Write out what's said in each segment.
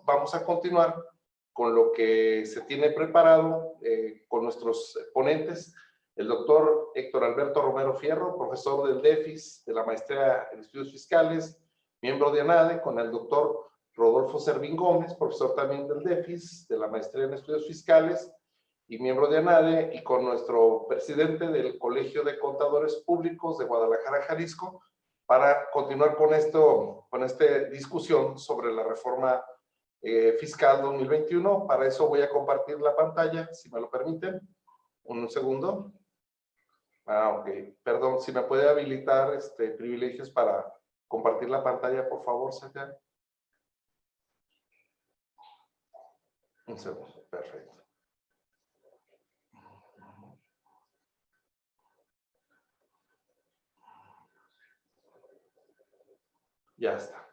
vamos a continuar con lo que se tiene preparado con nuestros ponentes, el doctor Héctor Alberto Romero Fierro, profesor del DEFIS, de la maestría en estudios fiscales, miembro de ANADE, con el doctor Rodolfo Servín Gómez, profesor también del DEFIS, de la maestría en estudios fiscales y miembro de ANADE, y con nuestro presidente del Colegio de Contadores Públicos de Guadalajara, Jalisco, para continuar con esta discusión sobre la reforma fiscal 2021. Para eso voy a compartir la pantalla, si me lo permiten. Un segundo. Ok. Perdón, si me puede habilitar privilegios para compartir la pantalla, por favor, Sergio. Un segundo. Perfecto. Ya está.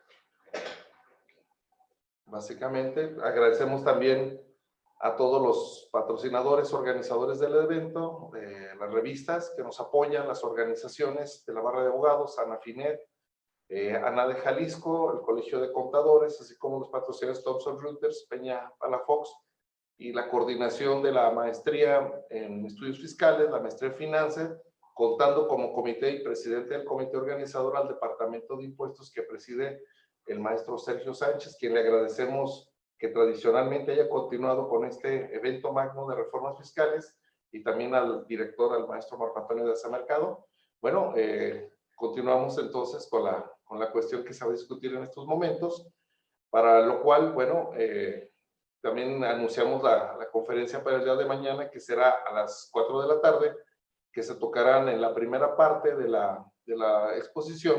Básicamente, agradecemos también a todos los patrocinadores, organizadores del evento, las revistas que nos apoyan, las organizaciones de la barra de abogados, ANAFINET, ANADE Jalisco, el Colegio de Contadores, así como los patrocinadores Thomson Reuters, Peña Palafox, y la coordinación de la maestría en estudios fiscales, la maestría en finanzas, contando como comité y presidente del comité organizador al departamento de impuestos que preside el maestro Sergio Sánchez, quien le agradecemos que tradicionalmente haya continuado con este evento magno de reformas fiscales, y también al director, al maestro Marco Antonio de Asa Mercado. Bueno, continuamos entonces con la cuestión que se va a discutir en estos momentos, para lo cual, bueno, también anunciamos la conferencia para el día de mañana, que será a las 4 de la tarde, que se tocarán en la primera parte de la exposición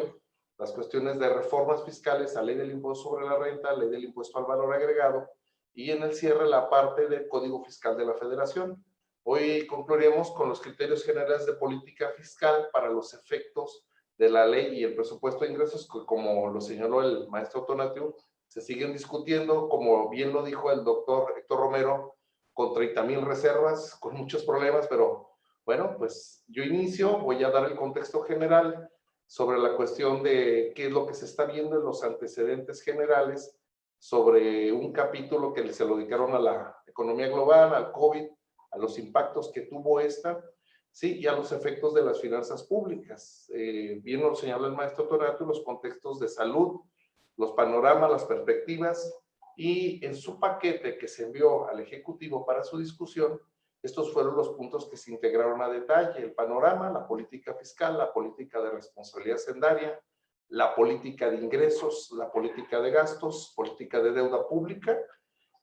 las cuestiones de reformas fiscales a ley del impuesto sobre la renta, ley del impuesto al valor agregado, y en el cierre la parte del Código Fiscal de la Federación. Hoy concluiremos con los criterios generales de política fiscal para los efectos de la ley y el presupuesto de ingresos, que, como lo señaló el maestro Tonatiuh, se siguen discutiendo, como bien lo dijo el doctor Héctor Romero, con 30,000 reservas, con muchos problemas, pero bueno, pues yo inicio, voy a dar el contexto general sobre la cuestión de qué es lo que se está viendo en los antecedentes generales sobre un capítulo que se lo dedicaron a la economía global, al COVID, a los impactos que tuvo esta, sí, y a los efectos de las finanzas públicas. Bien lo señaló el maestro Tonatiuh, los contextos de salud, los panoramas, las perspectivas, y en su paquete que se envió al Ejecutivo para su discusión, estos fueron los puntos que se integraron a detalle: el panorama, la política fiscal, la política de responsabilidad hacendaria, la política de ingresos, la política de gastos, política de deuda pública,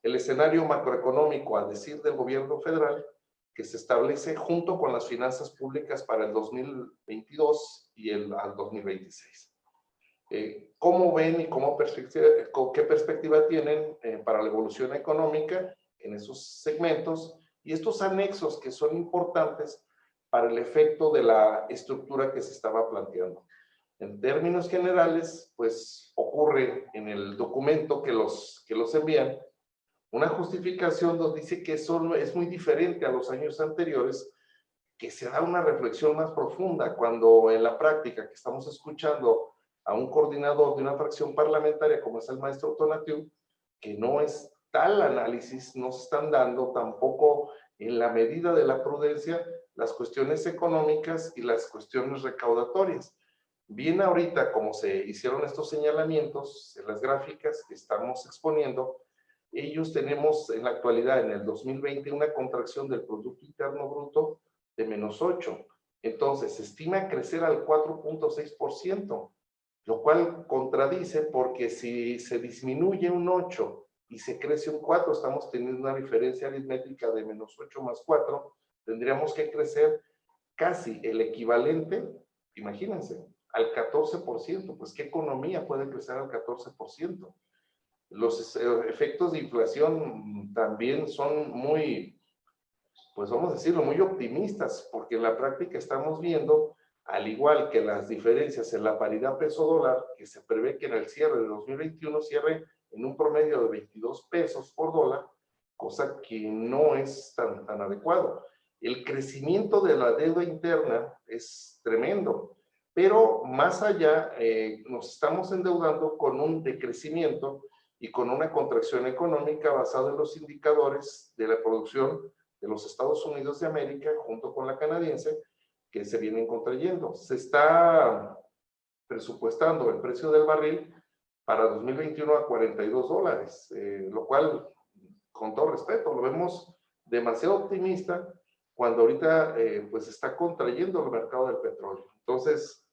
el escenario macroeconómico, a decir del gobierno federal, que se establece junto con las finanzas públicas para el 2022 y al 2026. ¿Cómo ven y qué perspectiva tienen para la evolución económica en esos segmentos? Y estos anexos que son importantes para el efecto de la estructura que se estaba planteando. En términos generales, pues ocurre en el documento que los envían una justificación donde dice que eso es muy diferente a los años anteriores, que se da una reflexión más profunda, cuando en la práctica que estamos escuchando a un coordinador de una fracción parlamentaria como es el maestro Tonatiuh, que no es tal análisis, no se están dando tampoco en la medida de la prudencia las cuestiones económicas y las cuestiones recaudatorias. Bien, ahorita como se hicieron estos señalamientos en las gráficas que estamos exponiendo, ellos tenemos en la actualidad, en el 2020, una contracción del Producto Interno Bruto de -8. Entonces, se estima crecer al 4.6%, lo cual contradice, porque si se disminuye un 8 y se crece un 4, estamos teniendo una diferencia aritmética de -8 más 4, tendríamos que crecer casi el equivalente, imagínense, al 14%. Pues, ¿qué economía puede crecer al 14%? Los efectos de inflación también son muy, pues vamos a decirlo, muy optimistas, porque en la práctica estamos viendo, al igual que las diferencias en la paridad peso-dólar, que se prevé que en el cierre de 2021 cierre en un promedio de 22 pesos por dólar, cosa que no es tan adecuado. El crecimiento de la deuda interna es tremendo, pero más allá nos estamos endeudando con un decrecimiento, y con una contracción económica basada en los indicadores de la producción de los Estados Unidos de América junto con la canadiense, que se vienen contrayendo. Se está presupuestando el precio del barril para 2021 a $42, lo cual, con todo respeto, lo vemos demasiado optimista cuando ahorita pues está contrayendo el mercado del petróleo. Entonces,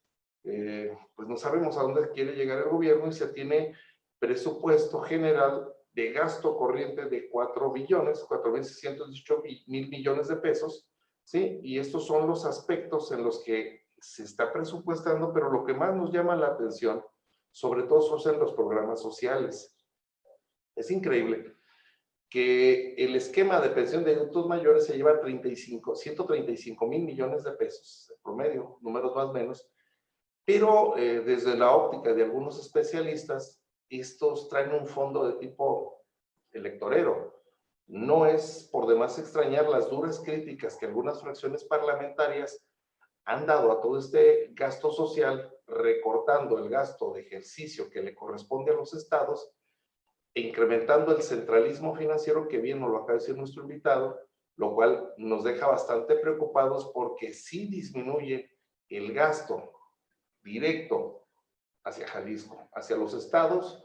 pues no sabemos a dónde quiere llegar el gobierno y se tiene presupuesto general de gasto corriente de 4.618 mil millones de pesos, ¿sí? Y estos son los aspectos en los que se está presupuestando, pero lo que más nos llama la atención, sobre todo, son los programas sociales. Es increíble que el esquema de pensión de adultos mayores se lleva 135 mil millones de pesos, en promedio, números más o menos, pero desde la óptica de algunos especialistas, estos traen un fondo de tipo electorero. No es por demás extrañar las duras críticas que algunas fracciones parlamentarias han dado a todo este gasto social, recortando el gasto de ejercicio que le corresponde a los estados e incrementando el centralismo financiero, que bien nos lo acaba de decir nuestro invitado, lo cual nos deja bastante preocupados porque sí disminuye el gasto directo hacia Jalisco, hacia los estados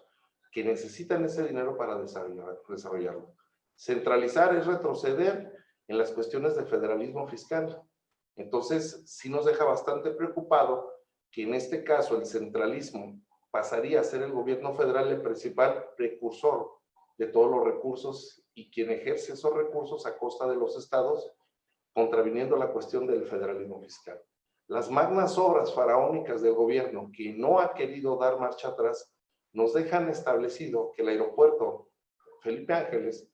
que necesitan ese dinero para desarrollarlo. Centralizar es retroceder en las cuestiones de federalismo fiscal. Entonces, sí nos deja bastante preocupado que en este caso el centralismo pasaría a ser el gobierno federal el principal precursor de todos los recursos y quien ejerce esos recursos a costa de los estados, contraviniendo la cuestión del federalismo fiscal. Las magnas obras faraónicas del gobierno que no ha querido dar marcha atrás nos dejan establecido que el aeropuerto Felipe Ángeles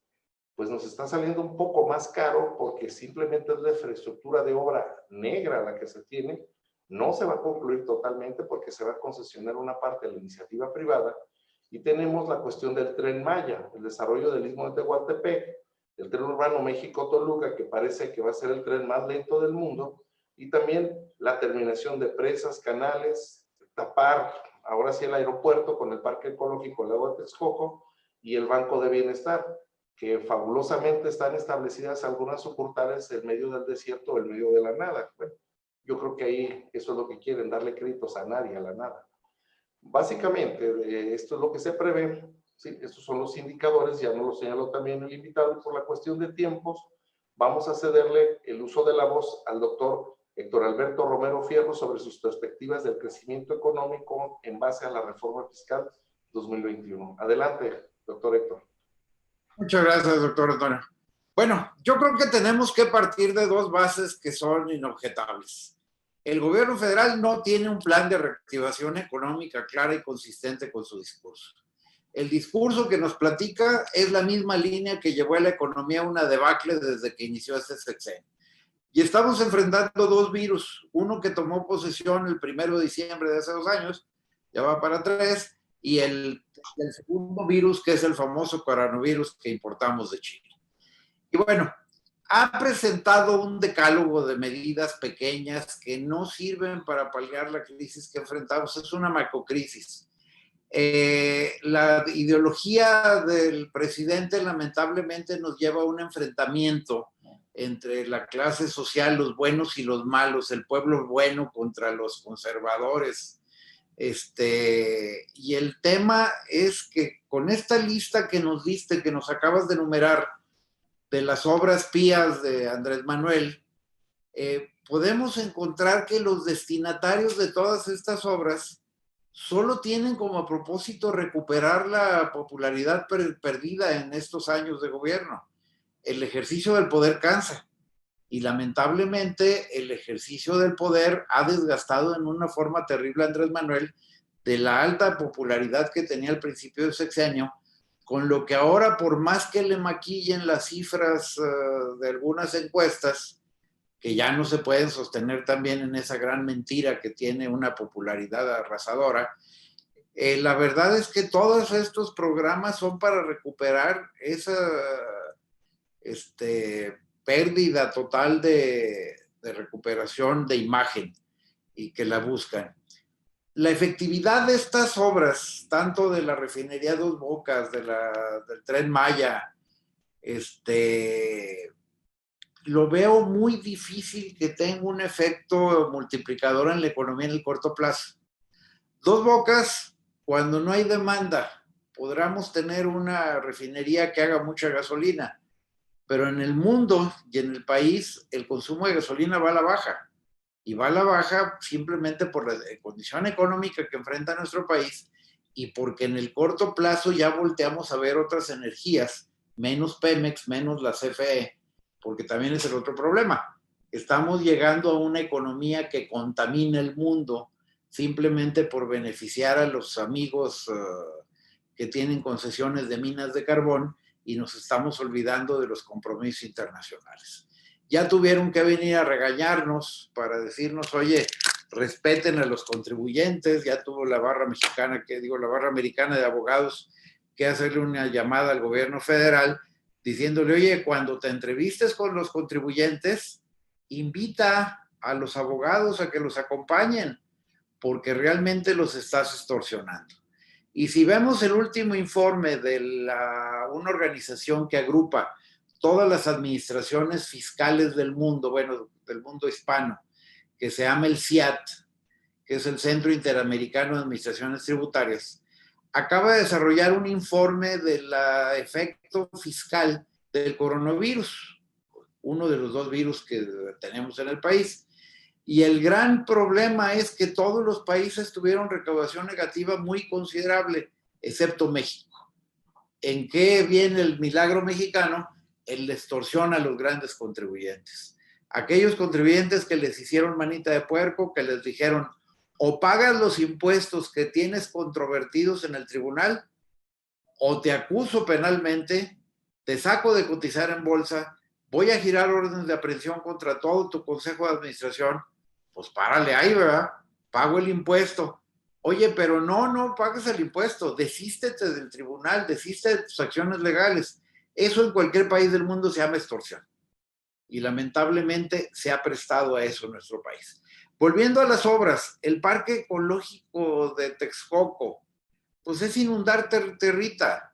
pues nos está saliendo un poco más caro porque simplemente es la infraestructura de obra negra la que se tiene. No se va a concluir totalmente porque se va a concesionar una parte de la iniciativa privada y tenemos la cuestión del Tren Maya, el desarrollo del Istmo de Tehuantepec, el tren urbano México-Toluca, que parece que va a ser el tren más lento del mundo, y también la terminación de presas, canales, tapar ahora sí el aeropuerto con el Parque Ecológico Lago de Texcoco y el Banco de Bienestar, que fabulosamente están establecidas algunas sucursales en medio del desierto o en medio de la nada. Bueno, yo creo que ahí eso es lo que quieren, darle créditos a nadie, a la nada. Básicamente, esto es lo que se prevé, ¿sí? Estos son los indicadores, ya nos lo señaló también el invitado, y por la cuestión de tiempos, vamos a cederle el uso de la voz al doctor Héctor Alberto Romero Fierro sobre sus perspectivas del crecimiento económico en base a la reforma fiscal 2021. Adelante, doctor Héctor. Muchas gracias, doctor Antonio. Bueno, yo creo que tenemos que partir de dos bases que son inobjetables. El gobierno federal no tiene un plan de reactivación económica clara y consistente con su discurso. El discurso que nos platica es la misma línea que llevó a la economía a una debacle desde que inició este sexenio. Y estamos enfrentando dos virus, uno que tomó posesión el 1 de diciembre de hace 2 años, ya va para 3, y el segundo virus, que es el famoso coronavirus que importamos de China. Y bueno, ha presentado un decálogo de medidas pequeñas que no sirven para paliar la crisis que enfrentamos. Es una macrocrisis. La ideología del presidente lamentablemente nos lleva a un enfrentamiento entre la clase social, los buenos y los malos, el pueblo bueno contra los conservadores. Y el tema es que con esta lista que nos diste, que nos acabas de enumerar, de las obras pías de Andrés Manuel, podemos encontrar que los destinatarios de todas estas obras solo tienen como propósito recuperar la popularidad perdida en estos años de gobierno. El ejercicio del poder cansa y lamentablemente el ejercicio del poder ha desgastado en una forma terrible a Andrés Manuel de la alta popularidad que tenía al principio del sexenio, con lo que ahora, por más que le maquillen las cifras de algunas encuestas, que ya no se pueden sostener también en esa gran mentira que tiene una popularidad arrasadora, la verdad es que todos estos programas son para recuperar esa pérdida total de recuperación de imagen y que la buscan. La efectividad de estas obras, tanto de la refinería Dos Bocas, del Tren Maya, lo veo muy difícil que tenga un efecto multiplicador en la economía en el corto plazo. Dos Bocas, cuando no hay demanda, podríamos tener una refinería que haga mucha gasolina, pero en el mundo y en el país el consumo de gasolina va a la baja. Y va a la baja simplemente por la condición económica que enfrenta nuestro país y porque en el corto plazo ya volteamos a ver otras energías, menos Pemex, menos la CFE, porque también es el otro problema. Estamos llegando a una economía que contamina el mundo simplemente por beneficiar a los amigos que tienen concesiones de minas de carbón y nos estamos olvidando de los compromisos internacionales. Ya tuvieron que venir a regañarnos para decirnos, oye, respeten a los contribuyentes. Ya tuvo la barra mexicana, la barra americana de abogados que hacerle una llamada al gobierno federal diciéndole, oye, cuando te entrevistes con los contribuyentes, invita a los abogados a que los acompañen, porque realmente los estás extorsionando. Y si vemos el último informe de una organización que agrupa todas las administraciones fiscales del mundo, bueno, del mundo hispano, que se llama el CIAT, que es el Centro Interamericano de Administraciones Tributarias, acaba de desarrollar un informe del efecto fiscal del coronavirus, uno de los dos virus que tenemos en el país. Y el gran problema es que todos los países tuvieron recaudación negativa muy considerable, excepto México. ¿En qué viene el milagro mexicano? En la extorsión a los grandes contribuyentes. Aquellos contribuyentes que les hicieron manita de puerco, que les dijeron, o pagas los impuestos que tienes controvertidos en el tribunal, o te acuso penalmente, te saco de cotizar en bolsa, voy a girar órdenes de aprehensión contra todo tu consejo de administración, pues párale ahí, ¿verdad? Pago el impuesto. Oye, pero no pagues el impuesto, desístete del tribunal, desiste de tus acciones legales. Eso en cualquier país del mundo se llama extorsión. Y lamentablemente se ha prestado a eso en nuestro país. Volviendo a las obras, el parque ecológico de Texcoco, pues es inundar territa.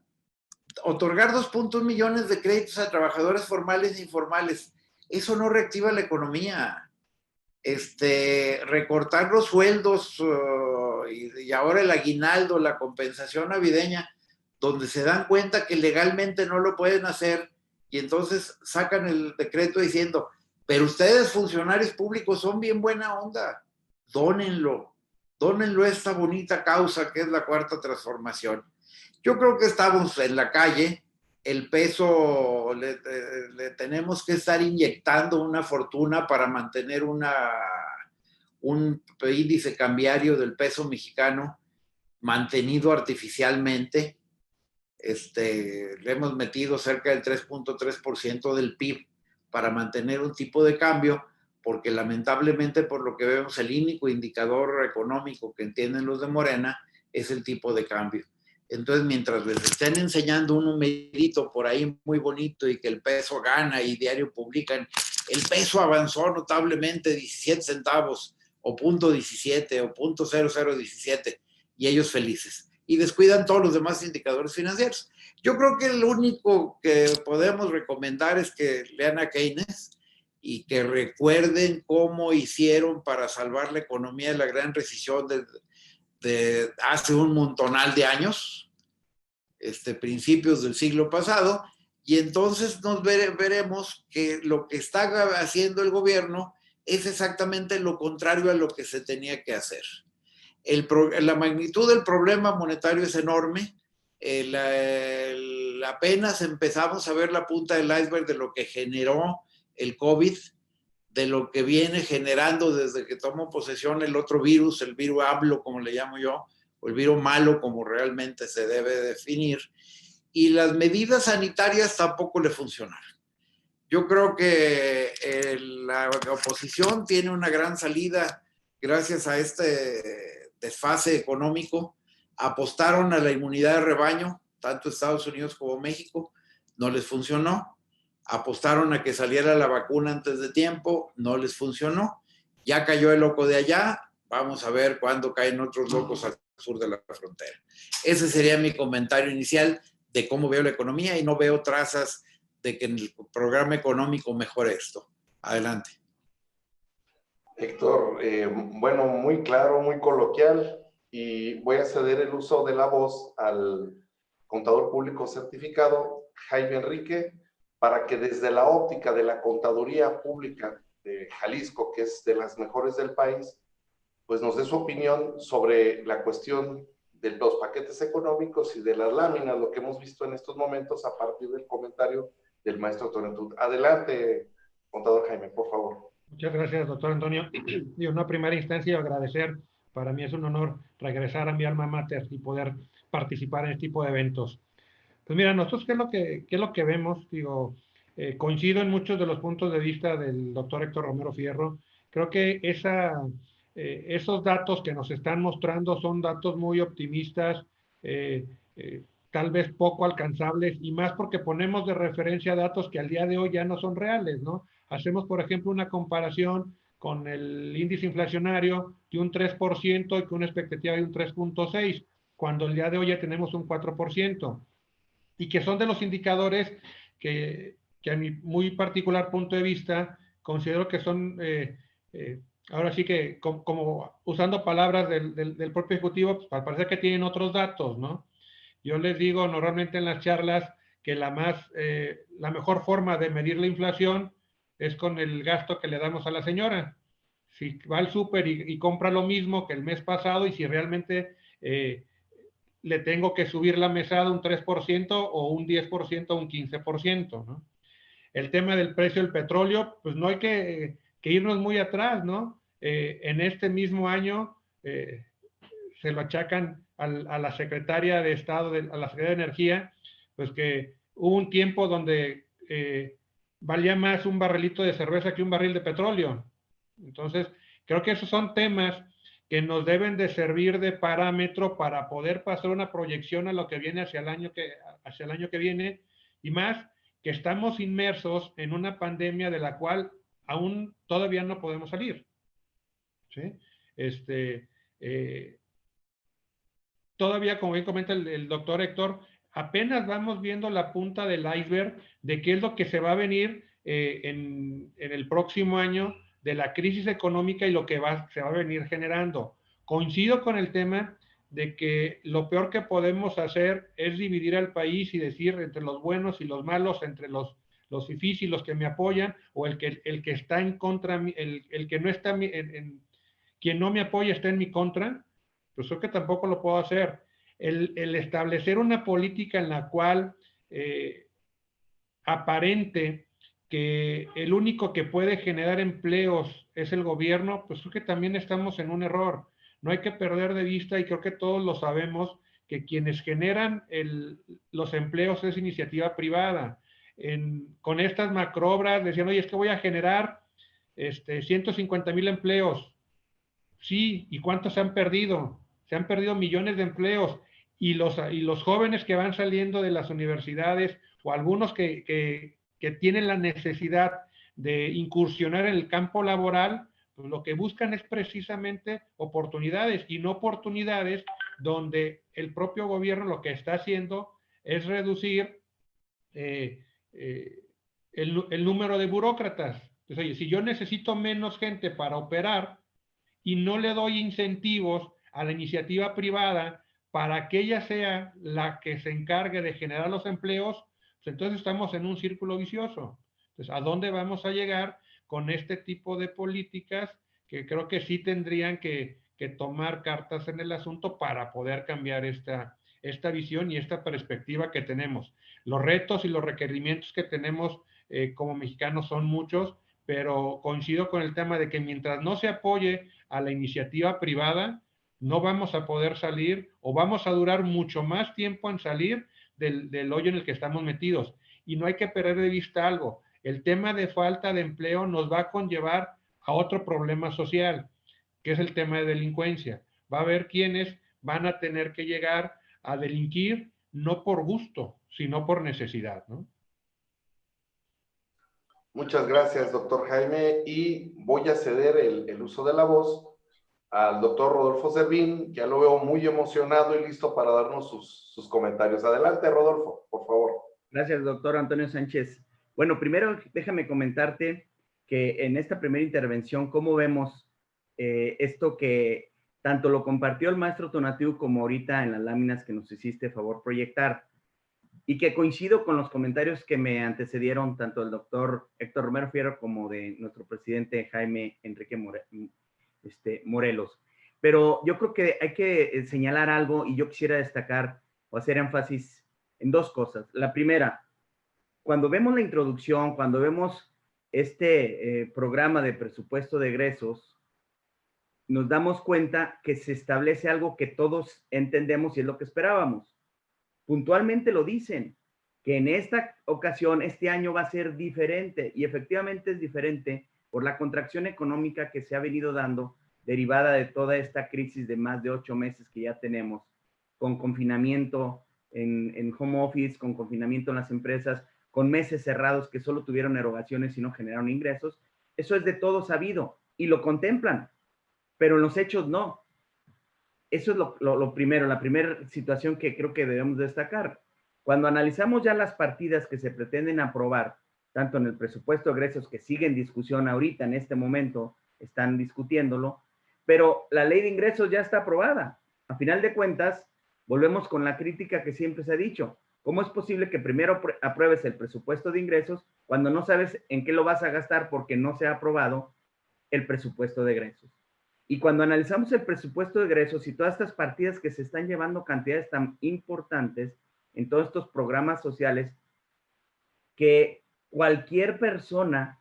Otorgar 2.1 millones de créditos a trabajadores formales e informales, eso no reactiva la economía. Recortar los sueldos y ahora el aguinaldo, la compensación navideña, donde se dan cuenta que legalmente no lo pueden hacer y entonces sacan el decreto diciendo, pero ustedes funcionarios públicos son bien buena onda, dónenlo a esta bonita causa que es la cuarta transformación. Yo creo que estamos en la calle, el peso le tenemos que estar inyectando una fortuna para mantener un índice cambiario del peso mexicano mantenido artificialmente. Le hemos metido cerca del 3.3% del PIB para mantener un tipo de cambio, porque lamentablemente por lo que vemos el único indicador económico que entienden los de Morena es el tipo de cambio. Entonces, mientras les estén enseñando un numerito por ahí muy bonito y que el peso gana y diario publican, el peso avanzó notablemente 17 centavos o 0.17 o 0.0017 y ellos felices. Y descuidan todos los demás indicadores financieros. Yo creo que lo único que podemos recomendar es que lean a Keynes y que recuerden cómo hicieron para salvar la economía de la gran recesión de hace un montonal de años, principios del siglo pasado, y entonces nos veremos que lo que está haciendo el gobierno es exactamente lo contrario a lo que se tenía que hacer. La magnitud del problema monetario es enorme, apenas empezamos a ver la punta del iceberg de lo que generó el COVID, de lo que viene generando desde que tomó posesión el otro virus, el virus AMLO, como le llamo yo, o el virus malo, como realmente se debe definir, y las medidas sanitarias tampoco le funcionaron. Yo creo que la oposición tiene una gran salida gracias a este desfase económico. Apostaron a la inmunidad de rebaño, tanto Estados Unidos como México, no les funcionó. Apostaron a que saliera la vacuna antes de tiempo, no les funcionó. Ya cayó el loco de allá, vamos a ver cuándo caen otros locos al sur de la frontera. Ese sería mi comentario inicial de cómo veo la economía y no veo trazas de que en el programa económico mejore esto. Adelante. Héctor, bueno, muy claro, muy coloquial, y voy a ceder el uso de la voz al contador público certificado, Jaime Enrique, para que desde la óptica de la contaduría pública de Jalisco, que es de las mejores del país, pues nos dé su opinión sobre la cuestión de los paquetes económicos y de las láminas, lo que hemos visto en estos momentos a partir del comentario del maestro Torentud. Adelante, contador Jaime, por favor. Muchas gracias, doctor Antonio. Y en una primera instancia agradecer, para mí es un honor regresar a mi alma mater y poder participar en este tipo de eventos. Pues mira, nosotros, ¿qué es lo que vemos? Digo, coincido en muchos de los puntos de vista del doctor Héctor Romero Fierro. Creo que esos datos que nos están mostrando son datos muy optimistas, tal vez poco alcanzables, y más porque ponemos de referencia datos que al día de hoy ya no son reales, ¿no? Hacemos, por ejemplo, una comparación con el índice inflacionario de un 3% y con una expectativa de un 3.6%, cuando el día de hoy ya tenemos un 4%. Y que son de los indicadores que a mi muy particular punto de vista considero que son, ahora sí que como usando palabras del propio ejecutivo, pues, parece que tienen otros datos, ¿no? Yo les digo normalmente en las charlas que la mejor forma de medir la inflación es con el gasto que le damos a la señora. Si va al súper y compra lo mismo que el mes pasado, y si realmente le tengo que subir la mesada un 3% o un 10% o un 15%, ¿no? El tema del precio del petróleo, pues no hay que irnos muy atrás, ¿no? En este mismo año se lo achacan a la secretaria de Estado, a la Secretaría de Energía, pues que hubo un tiempo donde valía más un barrilito de cerveza que un barril de petróleo. Entonces, creo que esos son temas que nos deben de servir de parámetro para poder pasar una proyección a lo que viene hacia el año que viene, y más que estamos inmersos en una pandemia de la cual aún todavía no podemos salir, ¿sí? Todavía, como bien comenta el doctor Héctor, apenas vamos viendo la punta del iceberg de qué es lo que se va a venir en el próximo año de la crisis económica y lo que se va a venir generando. Coincido con el tema de que lo peor que podemos hacer es dividir al país y decir entre los buenos y los malos, entre los fifís y los que me apoyan, o el que está en contra, el que no está quien no me apoya está en mi contra. Pues creo que tampoco lo puedo hacer. El establecer una política en la cual aparente que el único que puede generar empleos es el gobierno, pues creo que también estamos en un error. No hay que perder de vista, y creo que todos lo sabemos, que quienes generan los empleos es iniciativa privada. Con estas macroobras decían, oye, es que voy a generar 150,000 empleos. Sí, ¿y cuántos se han perdido? Se han perdido millones de empleos, y los jóvenes que van saliendo de las universidades, o algunos que tienen la necesidad de incursionar en el campo laboral, pues lo que buscan es precisamente oportunidades, y no oportunidades donde el propio gobierno lo que está haciendo es reducir el número de burócratas. Entonces, oye, si yo necesito menos gente para operar, y no le doy incentivos a la iniciativa privada para que ella sea la que se encargue de generar los empleos, pues entonces estamos en un círculo vicioso. Entonces, ¿a dónde vamos a llegar con este tipo de políticas que creo que sí tendrían que tomar cartas en el asunto para poder cambiar esta visión y esta perspectiva que tenemos? Los retos y los requerimientos que tenemos como mexicanos son muchos, pero coincido con el tema de que mientras no se apoye a la iniciativa privada, no vamos a poder salir, o vamos a durar mucho más tiempo en salir del hoyo en el que estamos metidos. Y no hay que perder de vista algo: el tema de falta de empleo nos va a conllevar a otro problema social, que es el tema de delincuencia. Va a haber quienes van a tener que llegar a delinquir no por gusto, sino por necesidad, ¿no? Muchas gracias, doctor Jaime, y voy a ceder el uso de la voz al doctor Rodolfo Servín, ya lo veo muy emocionado y listo para darnos sus comentarios. Adelante, Rodolfo, por favor. Gracias, doctor Antonio Sánchez. Bueno, primero déjame comentarte que en esta primera intervención, ¿cómo vemos esto que tanto lo compartió el maestro Tonatiuh como ahorita en las láminas que nos hiciste favor proyectar? Y que coincido con los comentarios que me antecedieron, tanto del doctor Héctor Romero Fierro como de nuestro presidente Jaime Enrique Morelos. Pero yo creo que hay que señalar algo y yo quisiera destacar o hacer énfasis en dos cosas. La primera, cuando vemos la introducción, cuando vemos este programa de presupuesto de egresos, nos damos cuenta que se establece algo que todos entendemos y es lo que esperábamos. Puntualmente lo dicen, que en esta ocasión, este año va a ser diferente, y efectivamente es diferente por la contracción económica que se ha venido dando, derivada de toda esta crisis de más de 8 meses que ya tenemos, con confinamiento en home office, con confinamiento en las empresas, con meses cerrados que solo tuvieron erogaciones y no generaron ingresos. Eso es de todo sabido, y lo contemplan, pero en los hechos no. Eso es lo primero, la primera situación que creo que debemos destacar. Cuando analizamos ya las partidas que se pretenden aprobar, tanto en el presupuesto de egresos que sigue en discusión ahorita, en este momento, están discutiéndolo, pero la ley de ingresos ya está aprobada. A final de cuentas, volvemos con la crítica que siempre se ha dicho. ¿Cómo es posible que primero apruebes el presupuesto de ingresos cuando no sabes en qué lo vas a gastar porque no se ha aprobado el presupuesto de egresos? Y cuando analizamos el presupuesto de egresos y todas estas partidas que se están llevando cantidades tan importantes en todos estos programas sociales, que cualquier persona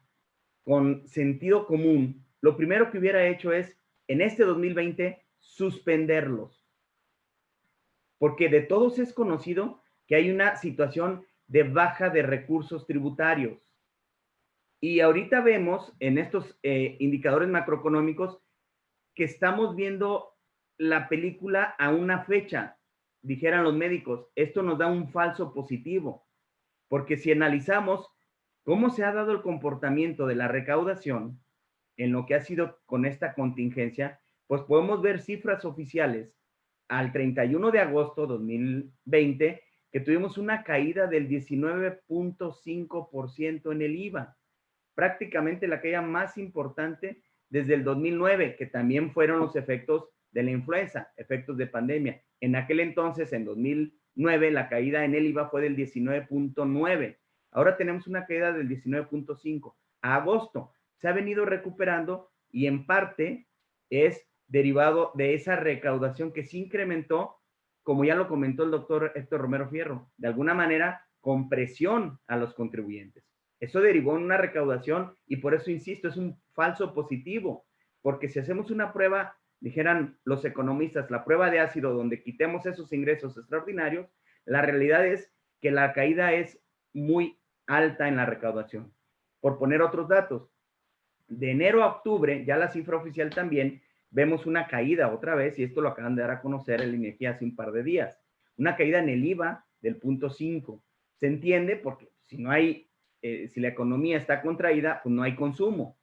con sentido común, lo primero que hubiera hecho es, en este 2020, suspenderlos. Porque de todos es conocido que hay una situación de baja de recursos tributarios. Y ahorita vemos en estos indicadores macroeconómicos que estamos viendo la película a una fecha, dijeran los médicos. Esto nos da un falso positivo, porque si analizamos cómo se ha dado el comportamiento de la recaudación en lo que ha sido con esta contingencia, pues podemos ver cifras oficiales al 31 de agosto de 2020, que tuvimos una caída del 19.5% en el IVA, prácticamente la caída más importante desde el 2009, que también fueron los efectos de la influenza, efectos de pandemia. En aquel entonces, en 2009, la caída en el IVA fue del 19.9. Ahora tenemos una caída del 19.5. A agosto se ha venido recuperando y en parte es derivado de esa recaudación que se incrementó, como ya lo comentó el doctor Héctor Romero Fierro, de alguna manera con presión a los contribuyentes. Eso derivó en una recaudación y por eso, insisto, es un falso positivo, porque si hacemos una prueba, dijeran los economistas, la prueba de ácido donde quitemos esos ingresos extraordinarios, la realidad es que la caída es muy alta en la recaudación. Por poner otros datos, de enero a octubre, ya la cifra oficial también, vemos una caída otra vez, y esto lo acaban de dar a conocer el INEGI hace un par de días, una caída en el IVA del 0.5. Se entiende porque si no hay si la economía está contraída, pues no hay consumo.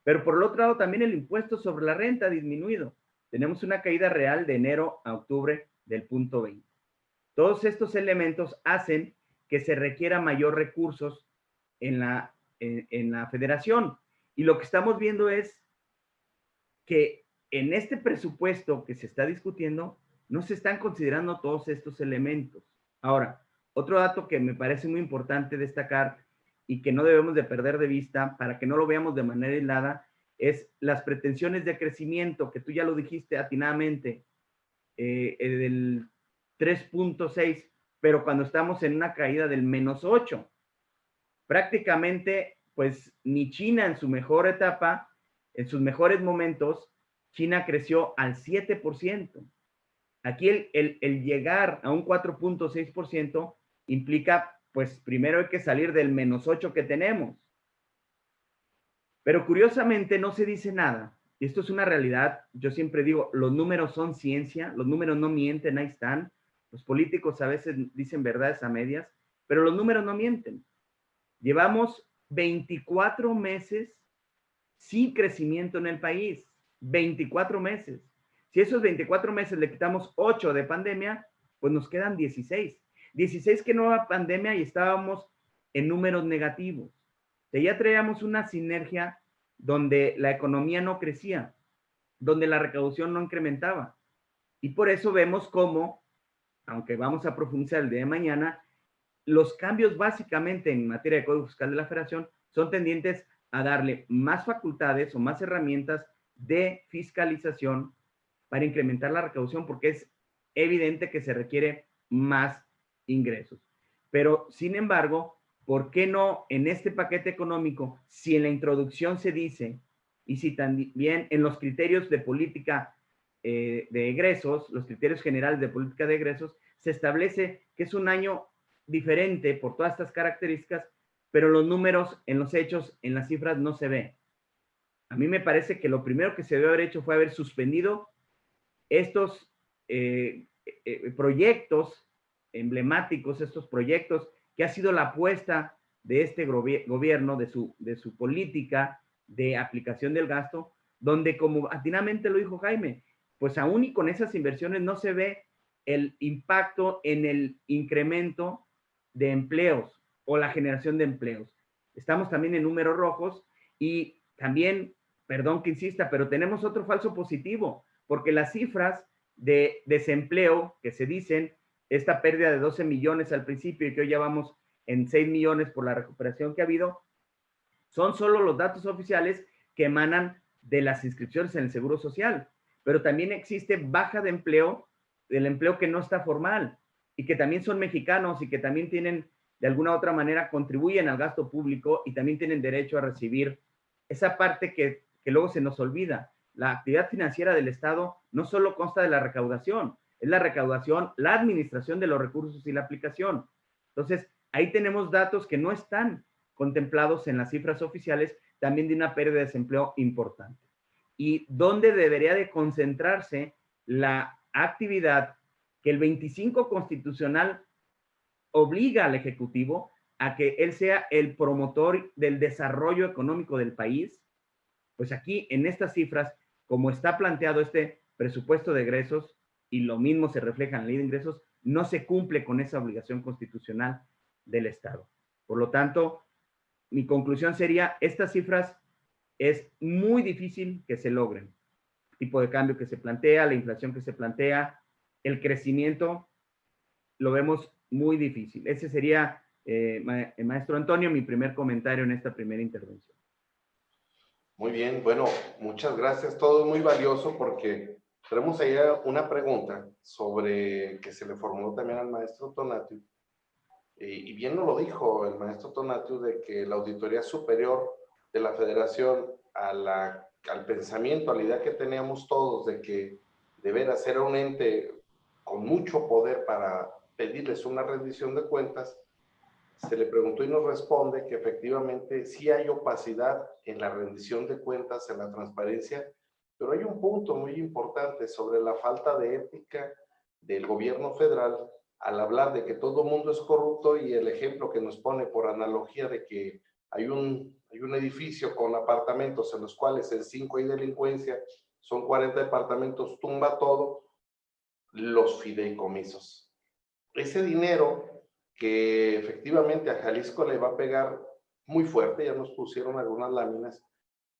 Pero por el otro lado, también el impuesto sobre la renta ha disminuido. Tenemos una caída real de enero a octubre del 0.20. Todos estos elementos hacen que se requiera mayor recursos en la federación. Y lo que estamos viendo es que en este presupuesto que se está discutiendo, no se están considerando todos estos elementos. Ahora, otro dato que me parece muy importante destacar y que no debemos de perder de vista para que no lo veamos de manera aislada, es las pretensiones de crecimiento, que tú ya lo dijiste atinadamente, del 3.6, pero cuando estamos en una caída del -8, prácticamente, pues ni China en su mejor etapa, en sus mejores momentos, China creció al 7%. Aquí el llegar a un 4.6% implica, pues primero hay que salir del -8 que tenemos. Pero curiosamente no se dice nada. Y esto es una realidad. Yo siempre digo, los números son ciencia, los números no mienten, ahí están. Los políticos a veces dicen verdades a medias, pero los números no mienten. Llevamos 24 meses sin crecimiento en el país. 24 meses. Si esos 24 meses le quitamos 8 de pandemia, pues nos quedan 16. 16 que no era pandemia y estábamos en números negativos. O sea, ya traíamos una sinergia donde la economía no crecía, donde la recaudación no incrementaba. Y por eso vemos cómo, aunque vamos a profundizar el día de mañana, los cambios básicamente en materia de Código Fiscal de la Federación son tendientes a darle más facultades o más herramientas de fiscalización para incrementar la recaudación, porque es evidente que se requiere más ingresos. Pero, sin embargo, ¿por qué no en este paquete económico, si en la introducción se dice, y si también en los criterios de política de egresos, los criterios generales de política de egresos, se establece que es un año diferente por todas estas características, pero los números en los hechos, en las cifras, no se ve? A mí me parece que lo primero que se debe haber hecho fue haber suspendido estos proyectos emblemáticos, estos proyectos que ha sido la apuesta de este gobierno, de su política de aplicación del gasto, donde, como atinadamente lo dijo Jaime, pues aún y con esas inversiones no se ve el impacto en el incremento de empleos o la generación de empleos. Estamos también en números rojos y también, perdón que insista, pero tenemos otro falso positivo, porque las cifras de desempleo que se dicen, esta pérdida de 12 millones al principio y que hoy ya vamos en 6 millones por la recuperación que ha habido, son solo los datos oficiales que emanan de las inscripciones en el Seguro Social, pero también existe baja de empleo, del empleo que no está formal y que también son mexicanos y que también tienen, de alguna u otra manera, contribuyen al gasto público y también tienen derecho a recibir esa parte que luego se nos olvida. La actividad financiera del Estado no solo consta de la recaudación, es la recaudación, la administración de los recursos y la aplicación. Entonces, ahí tenemos datos que no están contemplados en las cifras oficiales, también de una pérdida de desempleo importante. Y dónde debería de concentrarse la actividad que el 25 constitucional obliga al Ejecutivo a que él sea el promotor del desarrollo económico del país. Pues aquí, en estas cifras, como está planteado este presupuesto de egresos, y lo mismo se refleja en la ley de ingresos, no se cumple con esa obligación constitucional del Estado. Por lo tanto, mi conclusión sería, estas cifras es muy difícil que se logren. El tipo de cambio que se plantea, la inflación que se plantea, el crecimiento, lo vemos muy difícil. Ese sería, maestro Antonio, mi primer comentario en esta primera intervención. Muy bien, bueno, muchas gracias. Todo muy valioso porque tenemos ahí una pregunta sobre que se le formuló también al maestro Tonatiuh. Y bien nos lo dijo el maestro Tonatiuh de que la Auditoría Superior de la Federación al pensamiento, a la idea que teníamos todos de que deberá ser un ente con mucho poder para pedirles una rendición de cuentas, se le preguntó y nos responde que efectivamente sí hay opacidad en la rendición de cuentas, en la transparencia, pero hay un punto muy importante sobre la falta de ética del gobierno federal al hablar de que todo mundo es corrupto, y el ejemplo que nos pone por analogía de que hay un edificio con apartamentos en los cuales en 5 hay delincuencia, son 40 departamentos, tumba todo, los fideicomisos. Ese dinero que efectivamente a Jalisco le va a pegar muy fuerte, ya nos pusieron algunas láminas.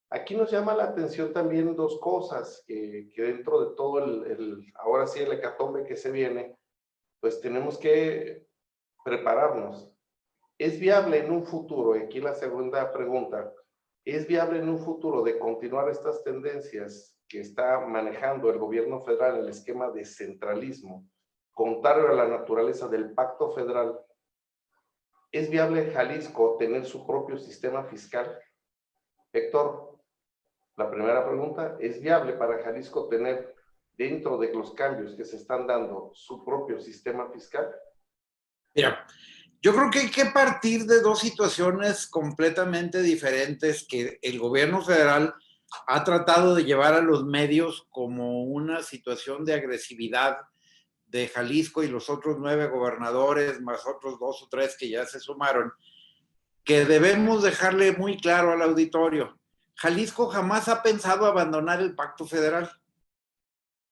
Aquí nos llama la atención también dos cosas, que dentro de todo ahora sí el hecatombe que se viene, pues tenemos que prepararnos. ¿Es viable en un futuro, y aquí la segunda pregunta, es viable en un futuro de continuar estas tendencias que está manejando el gobierno federal, el esquema de centralismo, contrario a la naturaleza del pacto federal? ¿Es viable en Jalisco tener su propio sistema fiscal? Héctor, la primera pregunta, ¿es viable para Jalisco tener, dentro de los cambios que se están dando, su propio sistema fiscal? Mira, yo creo que hay que partir de dos situaciones completamente diferentes que el gobierno federal ha tratado de llevar a los medios como una situación de agresividad de Jalisco y los otros 9 gobernadores, más otros 2 o 3 que ya se sumaron, que debemos dejarle muy claro al auditorio. Jalisco jamás ha pensado abandonar el pacto federal.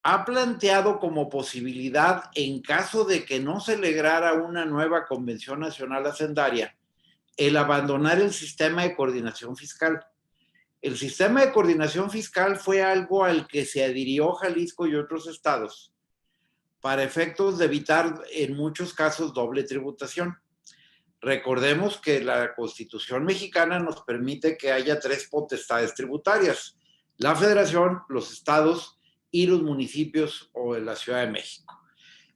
Ha planteado como posibilidad, en caso de que no se lograra una nueva Convención Nacional Hacendaria, el abandonar el sistema de coordinación fiscal. El sistema de coordinación fiscal fue algo al que se adhirió Jalisco y otros estados para efectos de evitar en muchos casos doble tributación. Recordemos que la Constitución mexicana nos permite que haya 3 potestades tributarias: la Federación, los estados y los municipios o la Ciudad de México.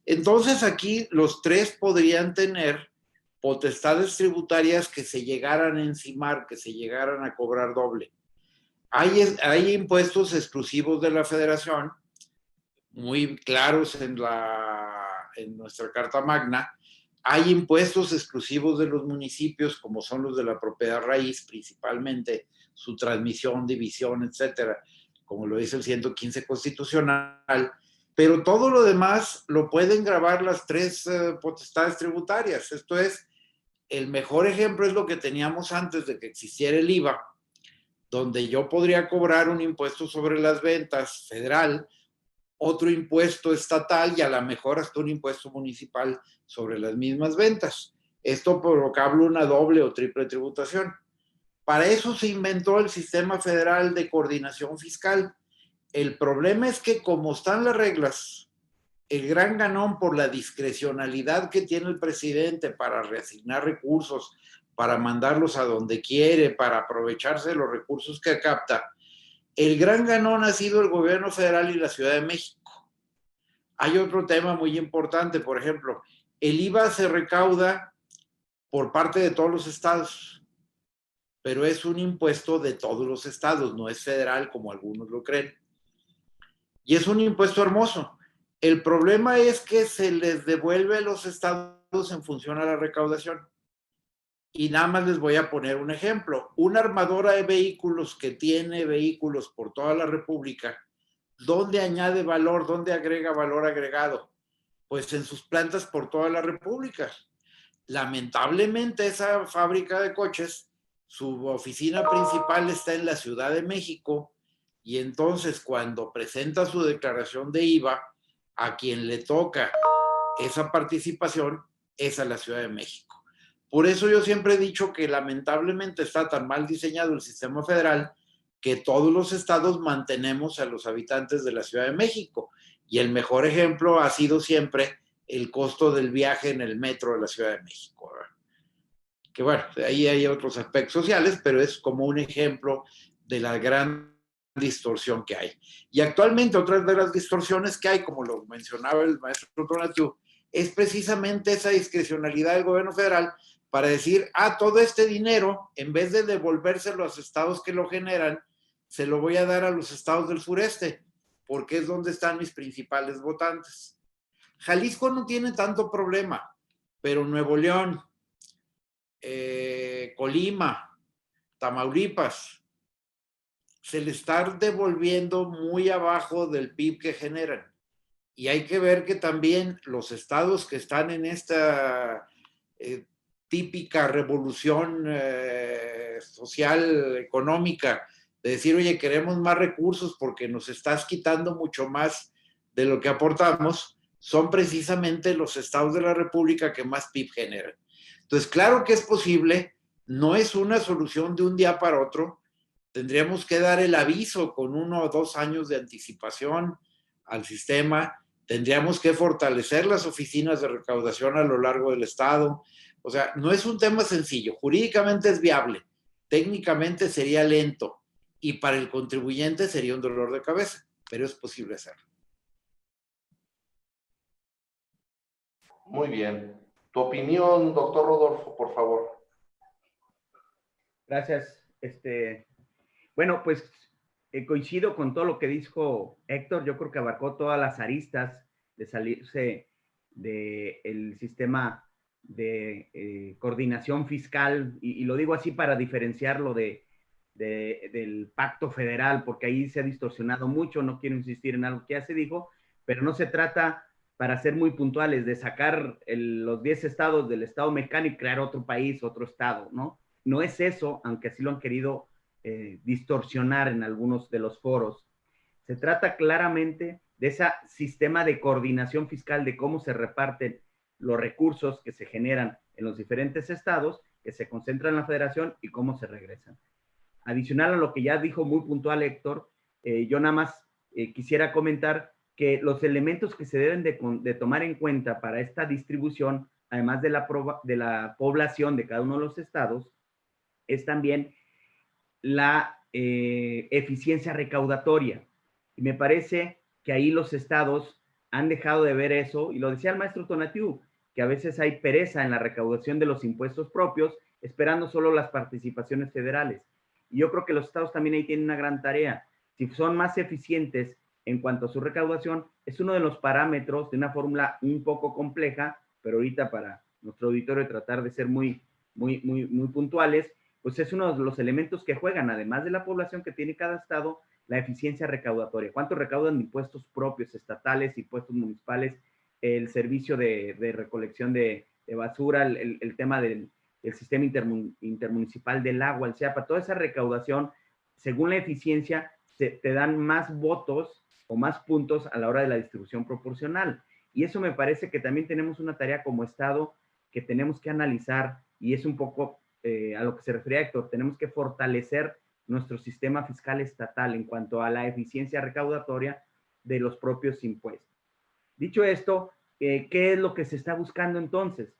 Entonces aquí los 3 podrían tener potestades tributarias que se llegaran a encimar, que se llegaran a cobrar doble. Hay impuestos exclusivos de la Federación, muy claros en nuestra Carta Magna. Hay impuestos exclusivos de los municipios, como son los de la propiedad raíz, principalmente su transmisión, división, etcétera, como lo dice el 115 constitucional, pero todo lo demás lo pueden gravar las 3 potestades tributarias. Esto es, el mejor ejemplo es lo que teníamos antes de que existiera el IVA, donde yo podría cobrar un impuesto sobre las ventas federal, otro impuesto estatal y a lo mejor hasta un impuesto municipal sobre las mismas ventas. Esto provocaba una doble o triple tributación. Para eso se inventó el Sistema Federal de Coordinación Fiscal. El problema es que, como están las reglas, el gran ganón por la discrecionalidad que tiene el presidente para reasignar recursos, para mandarlos a donde quiere, para aprovecharse de los recursos que capta, el gran ganón ha sido el gobierno federal y la Ciudad de México. Hay otro tema muy importante, por ejemplo, el IVA se recauda por parte de todos los estados, pero es un impuesto de todos los estados, no es federal como algunos lo creen. Y es un impuesto hermoso. El problema es que se les devuelve a los estados en función a la recaudación. Y nada más les voy a poner un ejemplo. Una armadora de vehículos que tiene vehículos por toda la República, ¿dónde añade valor? ¿Dónde agrega valor agregado? Pues en sus plantas por toda la República. Lamentablemente esa fábrica de coches, su oficina principal está en la Ciudad de México, y entonces cuando presenta su declaración de IVA, a quien le toca esa participación es a la Ciudad de México. Por eso yo siempre he dicho que lamentablemente está tan mal diseñado el sistema federal que todos los estados mantenemos a los habitantes de la Ciudad de México. Y el mejor ejemplo ha sido siempre el costo del viaje en el metro de la Ciudad de México, ¿verdad? Que bueno, ahí hay otros aspectos sociales, pero es como un ejemplo de la gran distorsión que hay. Y actualmente otra de las distorsiones que hay, como lo mencionaba el maestro Tonatiuh, es precisamente esa discrecionalidad del gobierno federal para decir, todo este dinero, en vez de devolvérselo a los estados que lo generan, se lo voy a dar a los estados del sureste, porque es donde están mis principales votantes. Jalisco no tiene tanto problema, pero Nuevo León, Colima, Tamaulipas, se le está devolviendo muy abajo del PIB que generan. Y hay que ver que también los estados que están en esta típica revolución social, económica, de decir, oye, queremos más recursos porque nos estás quitando mucho más de lo que aportamos, son precisamente los estados de la República que más PIB generan. Entonces, claro que es posible, no es una solución de un día para otro, tendríamos que dar el aviso con 1 o 2 años de anticipación al sistema, tendríamos que fortalecer las oficinas de recaudación a lo largo del estado. O sea, no es un tema sencillo, jurídicamente es viable, técnicamente sería lento y para el contribuyente sería un dolor de cabeza, pero es posible hacerlo. Muy bien. Tu opinión, doctor Rodolfo, por favor. Gracias. Bueno, pues coincido con todo lo que dijo Héctor. Yo creo que abarcó todas las aristas de salirse del sistema de coordinación fiscal, y lo digo así para diferenciarlo del pacto federal, porque ahí se ha distorsionado mucho. No quiero insistir en algo que ya se dijo, pero no se trata, para ser muy puntuales, de sacar los 10 estados del estado mexicano y crear otro país, otro estado, ¿no? No es eso, aunque así lo han querido distorsionar en algunos de los foros. Se trata claramente de ese sistema de coordinación fiscal, de cómo se reparten los recursos que se generan en los diferentes estados, que se concentran en la federación y cómo se regresan. Adicional a lo que ya dijo muy puntual Héctor, yo nada más quisiera comentar que los elementos que se deben de tomar en cuenta para esta distribución, además de la población de cada uno de los estados, es también la eficiencia recaudatoria. Y me parece que ahí los estados han dejado de ver eso, y lo decía el maestro Tonatiuh, que a veces hay pereza en la recaudación de los impuestos propios, esperando solo las participaciones federales. Y yo creo que los estados también ahí tienen una gran tarea. Si son más eficientes en cuanto a su recaudación, es uno de los parámetros de una fórmula un poco compleja, pero ahorita para nuestro auditorio tratar de ser muy puntuales, pues es uno de los elementos que juegan, además de la población que tiene cada estado, la eficiencia recaudatoria. ¿Cuánto recaudan de impuestos propios, estatales, impuestos municipales, el servicio de recolección de basura, el tema del sistema intermunicipal del agua, el CEAPA? Toda esa recaudación, según la eficiencia, te dan más votos o más puntos a la hora de la distribución proporcional. Y eso me parece que también tenemos una tarea como Estado que tenemos que analizar, y es un poco a lo que se refería Héctor. Tenemos que fortalecer nuestro sistema fiscal estatal en cuanto a la eficiencia recaudatoria de los propios impuestos. Dicho esto, ¿qué es lo que se está buscando entonces?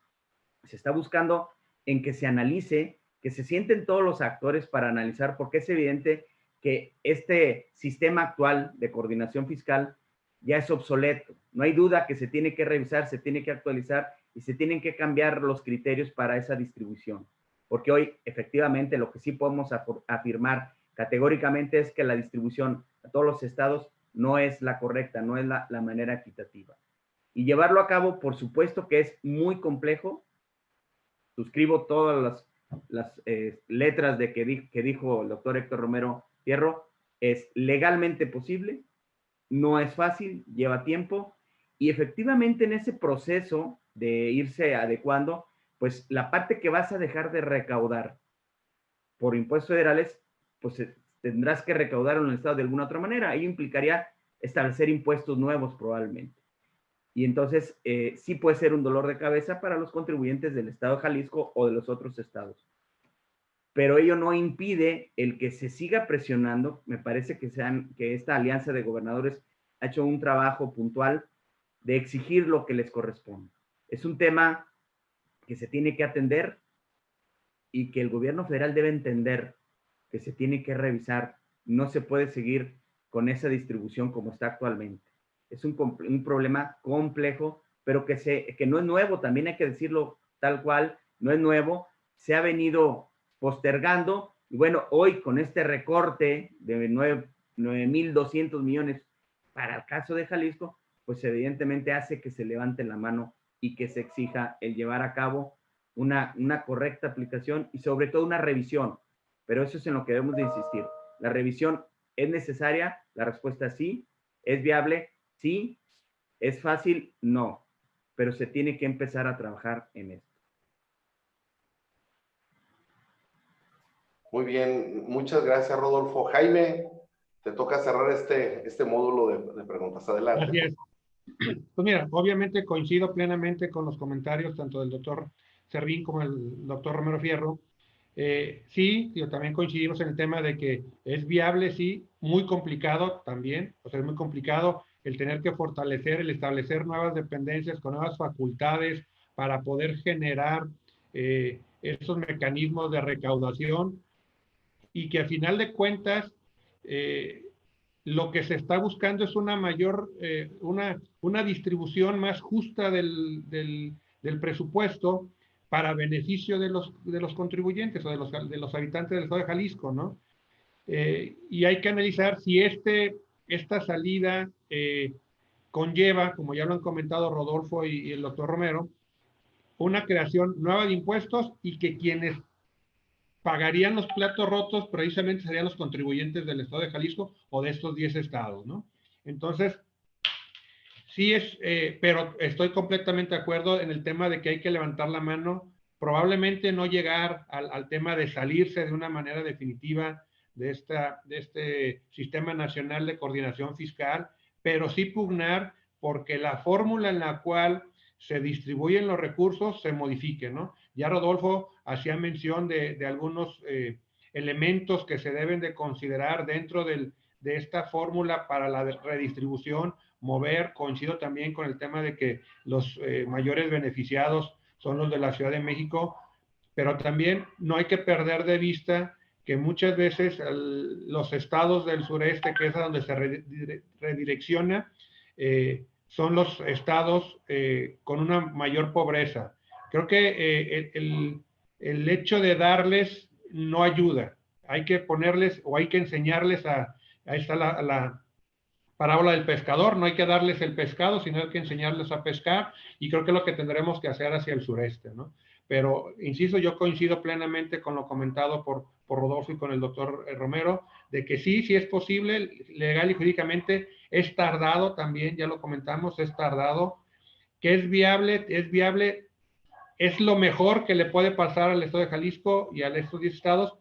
Se está buscando en que se analice, que se sienten todos los actores para analizar, porque es evidente que este sistema actual de coordinación fiscal ya es obsoleto. No hay duda que se tiene que revisar, se tiene que actualizar y se tienen que cambiar los criterios para esa distribución. Porque hoy, efectivamente, lo que sí podemos afirmar categóricamente es que la distribución a todos los estados no es la correcta, no es la manera equitativa. Y llevarlo a cabo, por supuesto que es muy complejo. Suscribo todas las letras de que dijo el doctor Héctor Romero Fierro. Es legalmente posible, no es fácil, lleva tiempo, y efectivamente en ese proceso de irse adecuando, pues la parte que vas a dejar de recaudar por impuestos federales, pues tendrás que recaudar en el estado de alguna otra manera. Ello implicaría establecer impuestos nuevos probablemente. Y entonces sí puede ser un dolor de cabeza para los contribuyentes del estado de Jalisco o de los otros estados. Pero ello no impide el que se siga presionando. Me parece que esta alianza de gobernadores ha hecho un trabajo puntual de exigir lo que les corresponde. Es un tema que se tiene que atender y que el gobierno federal debe entender que se tiene que revisar. No se puede seguir con esa distribución como está actualmente. Es un problema complejo, pero que no es nuevo, también hay que decirlo tal cual, no es nuevo, se ha venido postergando, y bueno, hoy con este recorte de 9,200 millones para el caso de Jalisco, pues evidentemente hace que se levante la mano y que se exija el llevar a cabo una correcta aplicación y sobre todo una revisión. Pero eso es en lo que debemos de insistir. La revisión es necesaria, la respuesta es sí. ¿Es viable? Sí. ¿Es fácil? No. Pero se tiene que empezar a trabajar en esto. Muy bien, muchas gracias, Rodolfo. Jaime, te toca cerrar este módulo de preguntas. Adelante. Gracias. Pues mira, obviamente coincido plenamente con los comentarios tanto del doctor Servín como del doctor Romero Fierro. Sí, también coincidimos en el tema de que es viable, sí, muy complicado también, o sea, es muy complicado el tener que fortalecer, el establecer nuevas dependencias con nuevas facultades para poder generar esos mecanismos de recaudación y que a final de cuentas lo que se está buscando es una mayor, una distribución más justa del presupuesto para beneficio de los contribuyentes o de los habitantes del estado de Jalisco, ¿no? Y hay que analizar si esta salida conlleva, como ya lo han comentado Rodolfo y el doctor Romero, una creación nueva de impuestos y que quienes pagarían los platos rotos precisamente serían los contribuyentes del estado de Jalisco o de estos 10 estados, ¿no? Entonces, sí pero estoy completamente de acuerdo en el tema de que hay que levantar la mano, probablemente no llegar al tema de salirse de una manera definitiva de este Sistema Nacional de Coordinación Fiscal, pero sí pugnar porque la fórmula en la cual se distribuyen los recursos se modifique, ¿no? Ya Rodolfo hacía mención de algunos elementos que se deben de considerar dentro de esta fórmula para la redistribución, coincido también con el tema de que los mayores beneficiados son los de la Ciudad de México, pero también no hay que perder de vista que muchas veces los estados del sureste, que es a donde se redirecciona, son los estados con una mayor pobreza. Creo que el hecho de darles no ayuda. Hay que ponerles o hay que enseñarles ahí está la parábola del pescador, no hay que darles el pescado, sino hay que enseñarles a pescar, y creo que es lo que tendremos que hacer hacia el sureste, ¿no? Pero, insisto, yo coincido plenamente con lo comentado por Rodolfo y con el doctor Romero, de que sí es posible, legal y jurídicamente, es tardado también, ya lo comentamos, es tardado, que es viable, es lo mejor que le puede pasar al Estado de Jalisco y a estos 10 estados,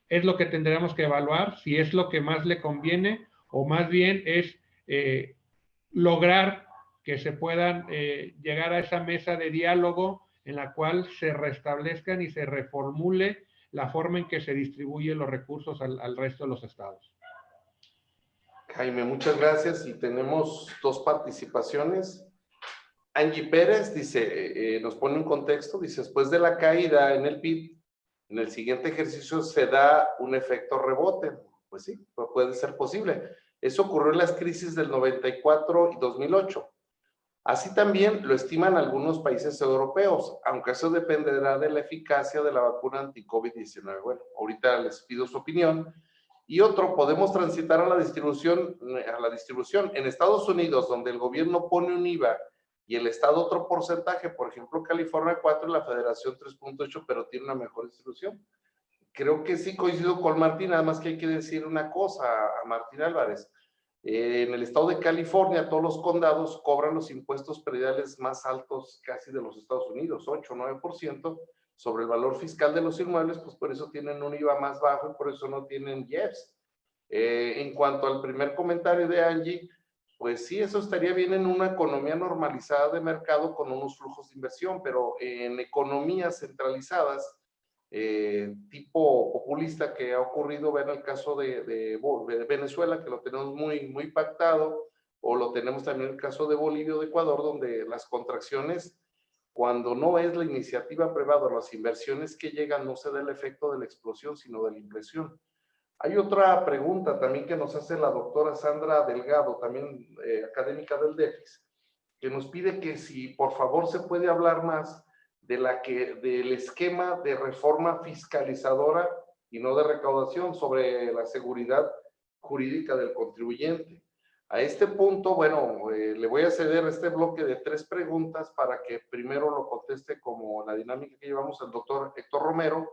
es lo que tendremos que evaluar, si es lo que más le conviene, o más bien es lograr que se puedan llegar a esa mesa de diálogo en la cual se restablezcan y se reformule la forma en que se distribuyen los recursos al resto de los estados. Jaime, muchas gracias, y tenemos dos participaciones. Angie Pérez dice, nos pone un contexto, dice, después de la caída en el PIB, en el siguiente ejercicio se da un efecto rebote. Pues sí, puede ser posible. Eso ocurrió en las crisis del 94 y 2008. Así también lo estiman algunos países europeos, aunque eso dependerá de la eficacia de la vacuna anti-COVID-19. Bueno, ahorita les pido su opinión. Y otro, podemos transitar a la distribución. En Estados Unidos, donde el gobierno pone un IVA y el Estado otro porcentaje, por ejemplo, California 4 y la Federación 3.8, pero tiene una mejor distribución. Creo que sí coincido con Martín, nada más que hay que decir una cosa a Martín Álvarez. En el estado de California, todos los condados cobran los impuestos prediales más altos casi de los Estados Unidos, 8 o 9% sobre el valor fiscal de los inmuebles, pues por eso tienen un IVA más bajo y por eso no tienen IEPS. En cuanto al primer comentario de Angie, pues sí, eso estaría bien en una economía normalizada de mercado con unos flujos de inversión, pero en economías centralizadas, tipo populista que ha ocurrido, ver el caso de Venezuela, que lo tenemos muy pactado, o lo tenemos también en el caso de Bolivia o de Ecuador, donde las contracciones, cuando no es la iniciativa privada, las inversiones que llegan, no se da el efecto de la explosión, sino de la impresión. Hay otra pregunta también que nos hace la doctora Sandra Delgado, también académica del DEFIS, que nos pide que si por favor se puede hablar más del esquema de reforma fiscalizadora y no de recaudación sobre la seguridad jurídica del contribuyente. A este punto, bueno, le voy a ceder este bloque de 3 preguntas para que primero lo conteste como la dinámica que llevamos el doctor Héctor Romero,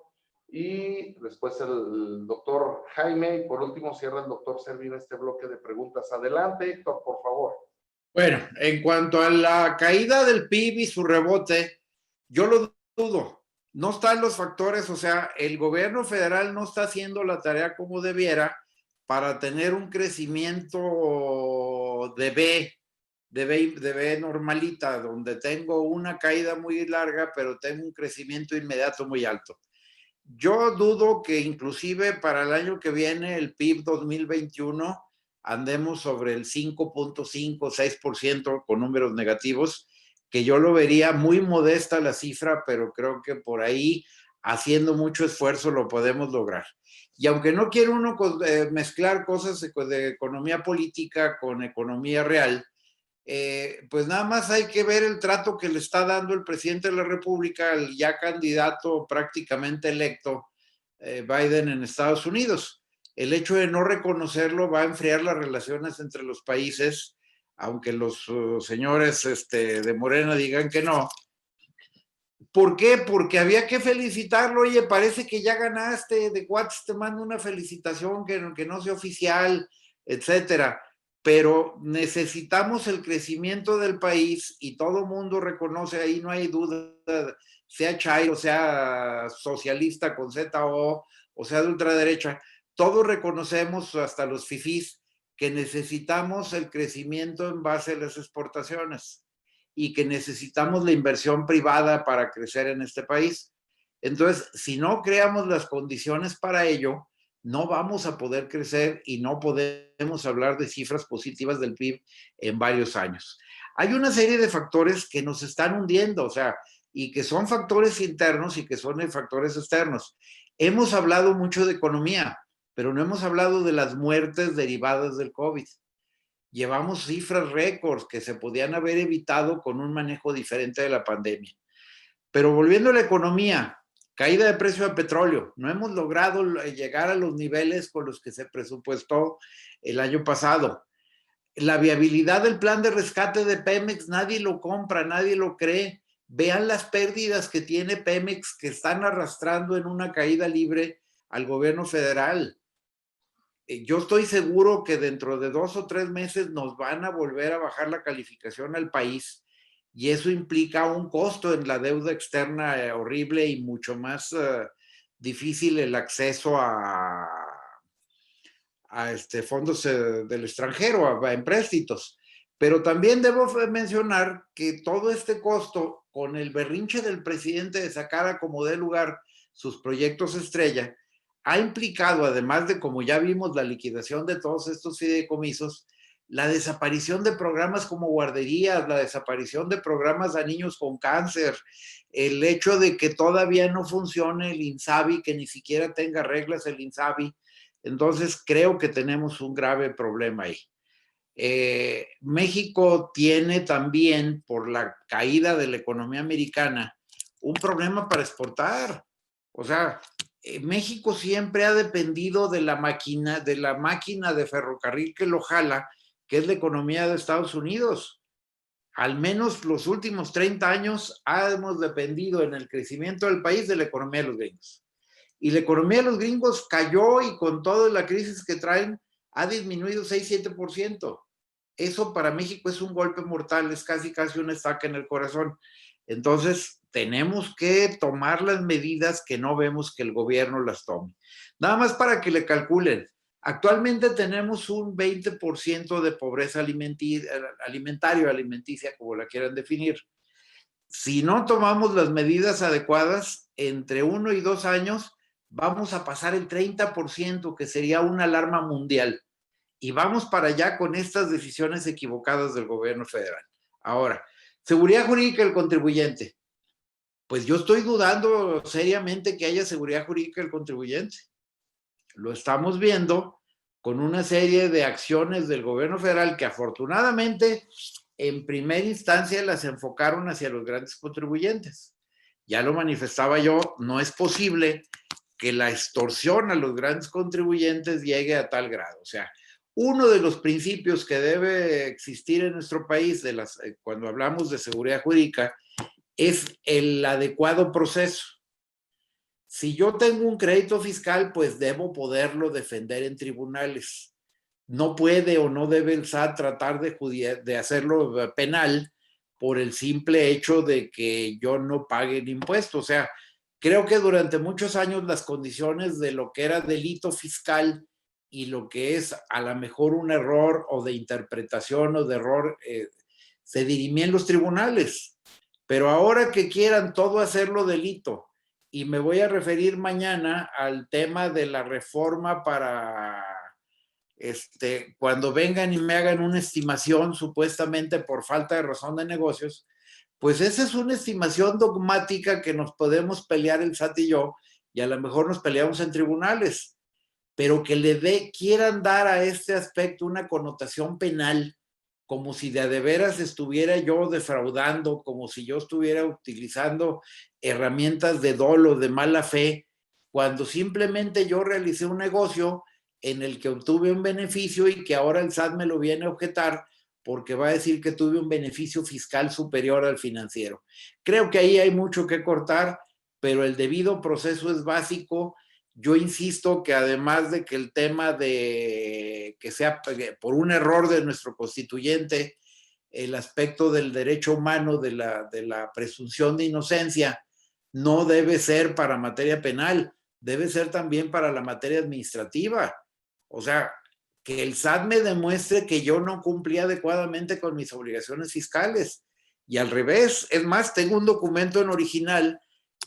y después el doctor Jaime, y por último cierra el doctor Servino este bloque de preguntas. Adelante, Héctor, por favor. Bueno, en cuanto a la caída del PIB y su rebote, yo lo dudo. No están los factores, o sea, el gobierno federal no está haciendo la tarea como debiera para tener un crecimiento de B normalita, donde tengo una caída muy larga, pero tengo un crecimiento inmediato muy alto. Yo dudo que inclusive para el año que viene, el PIB 2021, andemos sobre el 5.5, 6% con números negativos, que yo lo vería muy modesta la cifra, pero creo que por ahí, haciendo mucho esfuerzo, lo podemos lograr. Y aunque no quiere uno mezclar cosas de economía política con economía real, pues nada más hay que ver el trato que le está dando el presidente de la República, el ya candidato prácticamente electo, Biden, en Estados Unidos. El hecho de no reconocerlo va a enfriar las relaciones entre los países, aunque los señores de Morena digan que no. ¿Por qué? Porque había que felicitarlo. Oye, parece que ya ganaste, de Watts te mando una felicitación que no sea oficial, etcétera. Pero necesitamos el crecimiento del país y todo el mundo reconoce, ahí no hay duda, sea chairo, sea socialista con ZO, o sea de ultraderecha, todos reconocemos, hasta los fifís, que necesitamos el crecimiento en base a las exportaciones y que necesitamos la inversión privada para crecer en este país. Entonces, si no creamos las condiciones para ello, no vamos a poder crecer y no podemos hablar de cifras positivas del PIB en varios años. Hay una serie de factores que nos están hundiendo, o sea, y que son factores internos y que son factores externos. Hemos hablado mucho de economía, pero no hemos hablado de las muertes derivadas del COVID. Llevamos cifras récords que se podían haber evitado con un manejo diferente de la pandemia. Pero volviendo a la economía, caída de precio del petróleo. No hemos logrado llegar a los niveles con los que se presupuestó el año pasado. La viabilidad del plan de rescate de Pemex, nadie lo compra, nadie lo cree. Vean las pérdidas que tiene Pemex, que están arrastrando en una caída libre al gobierno federal. Yo estoy seguro que dentro de 2 o 3 meses nos van a volver a bajar la calificación al país y eso implica un costo en la deuda externa horrible y mucho más difícil el acceso a fondos del extranjero, a empréstitos. Pero también debo mencionar que todo este costo, con el berrinche del presidente de sacar a como dé lugar sus proyectos estrella, ha implicado, además de, como ya vimos, la liquidación de todos estos fideicomisos, la desaparición de programas como guarderías, la desaparición de programas a niños con cáncer, el hecho de que todavía no funcione el INSABI, que ni siquiera tenga reglas el INSABI. Entonces creo que tenemos un grave problema ahí. México tiene también, por la caída de la economía americana, un problema para exportar. O sea, México siempre ha dependido de la máquina de ferrocarril que lo jala, que es la economía de Estados Unidos. Al menos los últimos 30 años hemos dependido en el crecimiento del país de la economía de los gringos. Y la economía de los gringos cayó y con toda la crisis que traen ha disminuido 6-7%. Eso para México es un golpe mortal, es casi una estaca en el corazón. Entonces, tenemos que tomar las medidas que no vemos que el gobierno las tome. Nada más para que le calculen. Actualmente tenemos un 20% de pobreza alimenticia, como la quieran definir. Si no tomamos las medidas adecuadas, entre 1 y 2 años vamos a pasar el 30%, que sería una alarma mundial. Y vamos para allá con estas decisiones equivocadas del gobierno federal. Ahora, seguridad jurídica del contribuyente. Pues yo estoy dudando seriamente que haya seguridad jurídica del contribuyente. Lo estamos viendo con una serie de acciones del gobierno federal que afortunadamente en primera instancia las enfocaron hacia los grandes contribuyentes. Ya lo manifestaba yo, no es posible que la extorsión a los grandes contribuyentes llegue a tal grado. O sea, uno de los principios que debe existir en nuestro país cuando hablamos de seguridad jurídica es el adecuado proceso. Si yo tengo un crédito fiscal, pues debo poderlo defender en tribunales. No puede o no debe el SAT tratar de hacerlo penal por el simple hecho de que yo no pague el impuesto. O sea, creo que durante muchos años las condiciones de lo que era delito fiscal y lo que es a lo mejor un error o de interpretación o de error se dirimía en los tribunales. Pero ahora que quieran todo hacerlo delito, y me voy a referir mañana al tema de la reforma para cuando vengan y me hagan una estimación supuestamente por falta de razón de negocios, pues esa es una estimación dogmática que nos podemos pelear el SAT y yo, y a lo mejor nos peleamos en tribunales, pero que quieran dar a este aspecto una connotación penal, como si de veras estuviera yo defraudando, como si yo estuviera utilizando herramientas de dolo, de mala fe, cuando simplemente yo realicé un negocio en el que obtuve un beneficio y que ahora el SAT me lo viene a objetar porque va a decir que tuve un beneficio fiscal superior al financiero. Creo que ahí hay mucho que cortar, pero el debido proceso es básico. Yo insisto que además de que el tema de que sea por un error de nuestro constituyente, el aspecto del derecho humano, de la presunción de inocencia, no debe ser para materia penal. debe ser también para la materia administrativa. O sea, que el SAT me demuestre que yo no cumplí adecuadamente con mis obligaciones fiscales. Y al revés, es más, tengo un documento en original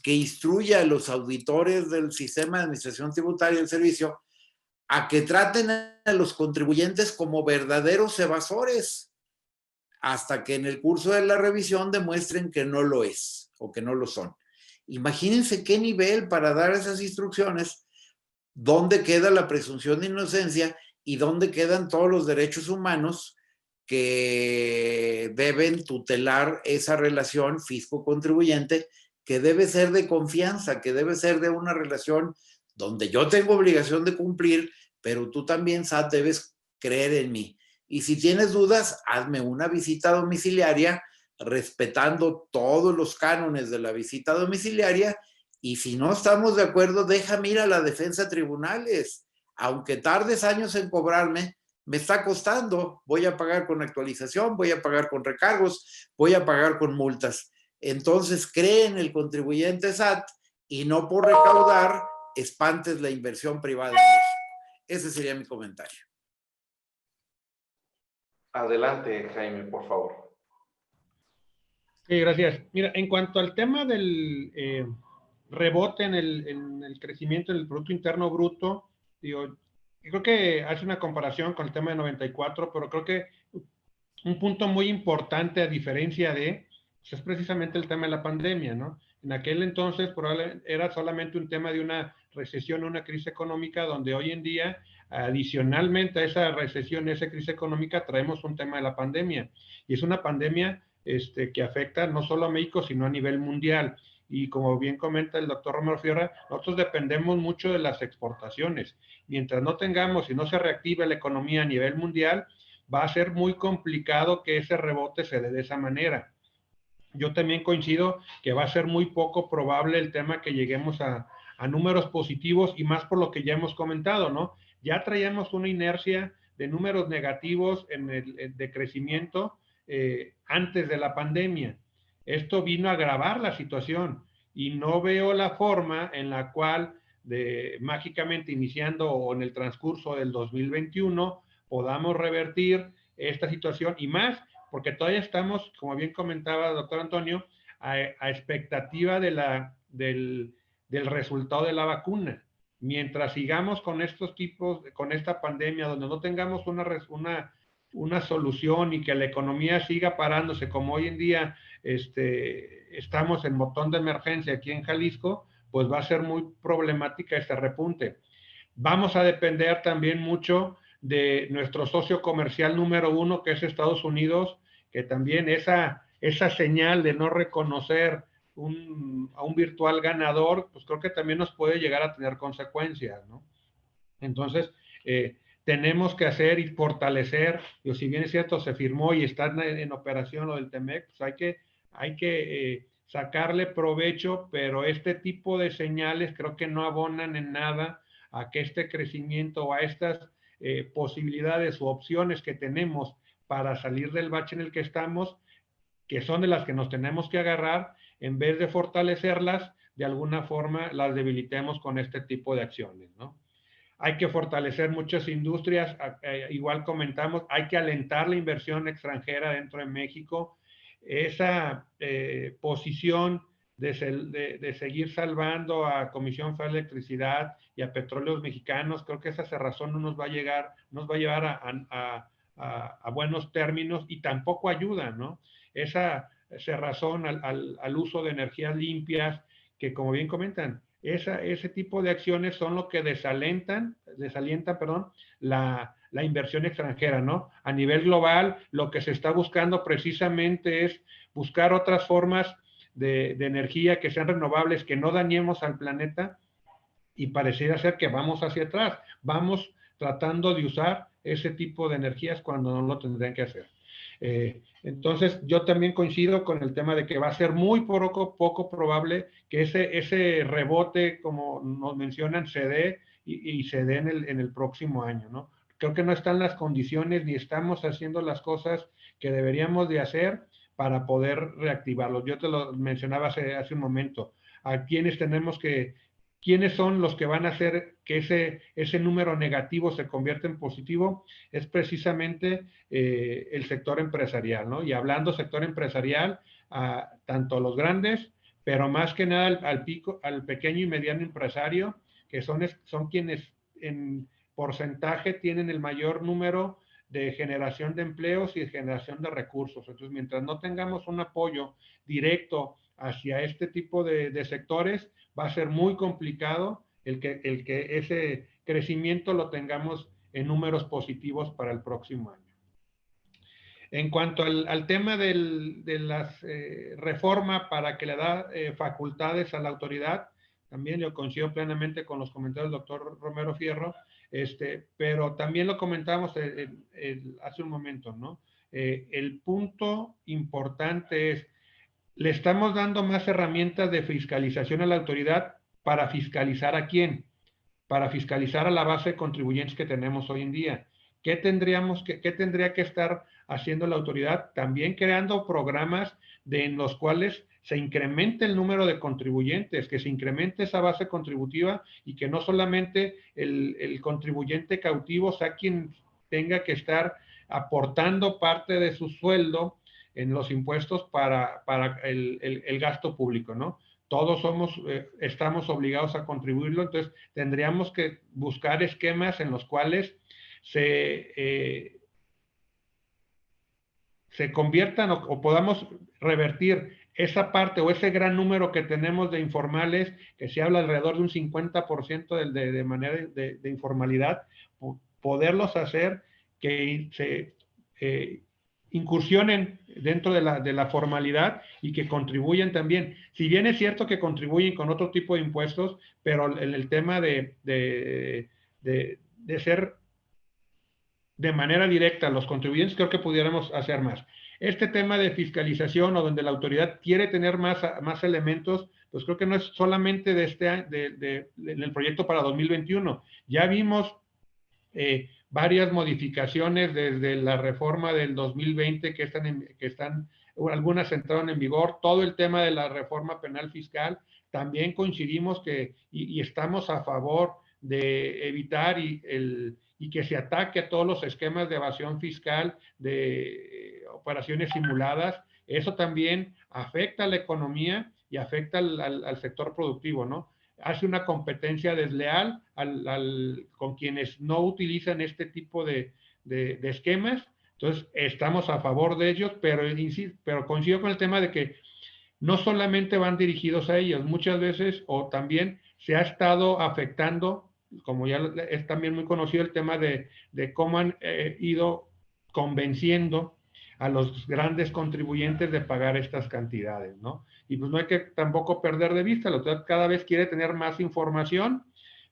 que instruye a los auditores del sistema de administración tributaria del servicio a que traten a los contribuyentes como verdaderos evasores, hasta que en el curso de la revisión demuestren que no lo es o que no lo son. Imagínense qué nivel para dar esas instrucciones, dónde queda la presunción de inocencia y dónde quedan todos los derechos humanos que deben tutelar esa relación fisco-contribuyente, que debe ser de confianza, que debe ser de una relación donde yo tengo obligación de cumplir, pero tú también, SAT, debes creer en mí. Y si tienes dudas, hazme una visita domiciliaria respetando todos los cánones de la visita domiciliaria, y si no estamos de acuerdo, déjame ir a la defensa a tribunales. Aunque tardes años en cobrarme, me está costando. Voy a pagar con actualización, voy a pagar con recargos, voy a pagar con multas. Entonces, cree en el contribuyente SAT y no por recaudar espantes la inversión privada en México. Ese sería mi comentario. Adelante, Jaime, por favor. Sí, gracias. Mira, en cuanto al tema del rebote en el crecimiento del Producto Interno Bruto, digo, yo creo que hace una comparación con el tema de 94, pero creo que un punto muy importante a diferencia de, pues es precisamente el tema de la pandemia, ¿no? En aquel entonces probablemente era solamente un tema de una recesión, una crisis económica, donde hoy en día, adicionalmente a esa recesión, esa crisis económica, traemos un tema de la pandemia. Y es una pandemia que afecta no solo a México, sino a nivel mundial. Y como bien comenta el doctor Romero Fierra, nosotros dependemos mucho de las exportaciones. Mientras no tengamos y no se reactive la economía a nivel mundial, va a ser muy complicado que ese rebote se dé de esa manera. Yo también coincido que va a ser muy poco probable el tema que lleguemos a números positivos, y más por lo que ya hemos comentado, ¿no? Ya traíamos una inercia de números negativos de crecimiento antes de la pandemia. Esto vino a agravar la situación y no veo la forma en la cual mágicamente iniciando o en el transcurso del 2021 podamos revertir esta situación, y más porque todavía estamos, como bien comentaba el doctor Antonio, a expectativa del resultado de la vacuna. Mientras sigamos con estos tipos, con esta pandemia, donde no tengamos una solución y que la economía siga parándose, como hoy en día estamos en botón de emergencia aquí en Jalisco, pues va a ser muy problemática este repunte. Vamos a depender también mucho de nuestro socio comercial número uno, que es Estados Unidos, que también esa señal de no reconocer a un virtual ganador, pues creo que también nos puede llegar a tener consecuencias, ¿no? Entonces, tenemos que hacer y fortalecer, y si bien es cierto, se firmó y está en operación lo del TEMEC, pues hay que sacarle provecho, pero este tipo de señales creo que no abonan en nada a que este crecimiento o a estas posibilidades u opciones que tenemos para salir del bache en el que estamos, que son de las que nos tenemos que agarrar, en vez de fortalecerlas, de alguna forma las debilitemos con este tipo de acciones, ¿no? Hay que fortalecer muchas industrias, igual comentamos, hay que alentar la inversión extranjera dentro de México. Esa posición de seguir salvando a Comisión Federal de Electricidad y a Petróleos Mexicanos, creo que esa cerrazón no nos va a llevar a buenos términos, y tampoco ayuda, ¿no? Esa cerrazón al uso de energías limpias, que como bien comentan, ese tipo de acciones son lo que desalientan la inversión extranjera, ¿no? A nivel global, lo que se está buscando precisamente es buscar otras formas de energía que sean renovables, que no dañemos al planeta, y pareciera ser que vamos hacia atrás. Vamos tratando de usar ese tipo de energías cuando no lo tendrían que hacer. Entonces, yo también coincido con el tema de que va a ser muy poco probable que ese rebote, como nos mencionan, se dé y se dé en el próximo año, ¿no? Creo que no están las condiciones ni estamos haciendo las cosas que deberíamos de hacer para poder reactivarlos. Yo te lo mencionaba hace un momento. A quienes tenemos que ¿quiénes son los que van a hacer que ese número negativo se convierta en positivo? Es precisamente el sector empresarial, ¿no? Y hablando sector empresarial, tanto los grandes, pero más que nada al pequeño y mediano empresario, que son quienes en porcentaje tienen el mayor número de generación de empleos y de generación de recursos. Entonces, mientras no tengamos un apoyo directo hacia este tipo de sectores, va a ser muy complicado el que ese crecimiento lo tengamos en números positivos para el próximo año. En cuanto al tema de la reforma para que le da facultades a la autoridad, también yo coincido plenamente con los comentarios del doctor Romero Fierro, pero también lo comentábamos hace un momento, ¿no? El punto importante es, le estamos dando más herramientas de fiscalización a la autoridad. ¿Para fiscalizar a quién? Para fiscalizar a la base de contribuyentes que tenemos hoy en día. ¿Qué tendría que estar haciendo la autoridad? También creando programas en los cuales se incremente el número de contribuyentes, que se incremente esa base contributiva y que no solamente el contribuyente cautivo sea quien tenga que estar aportando parte de su sueldo en los impuestos para el gasto público, ¿no? Todos estamos obligados a contribuirlo, entonces tendríamos que buscar esquemas en los cuales se conviertan o podamos revertir esa parte o ese gran número que tenemos de informales, que se habla alrededor de un 50% de manera de informalidad, poderlos hacer que se incursionen dentro de la formalidad y que contribuyan también. Si bien es cierto que contribuyen con otro tipo de impuestos, pero el tema de ser de manera directa los contribuyentes, creo que pudiéramos hacer más. Este tema de fiscalización o donde la autoridad quiere tener más elementos, pues creo que no es solamente del proyecto para 2021. Ya vimos varias modificaciones desde la reforma del 2020 que están, algunas entraron en vigor, todo el tema de la reforma penal fiscal, también coincidimos y estamos a favor de evitar y que se ataque a todos los esquemas de evasión fiscal, de operaciones simuladas. Eso también afecta a la economía y afecta al sector productivo, ¿no? Hace una competencia desleal con quienes no utilizan este tipo de esquemas. Entonces, estamos a favor de ellos, pero coincido con el tema de que no solamente van dirigidos a ellos, muchas veces o también se ha estado afectando, como ya es también muy conocido el tema de cómo han ido convenciendo a los grandes contribuyentes de pagar estas cantidades, ¿no? Y pues no hay que tampoco perder de vista, la autoridad cada vez quiere tener más información,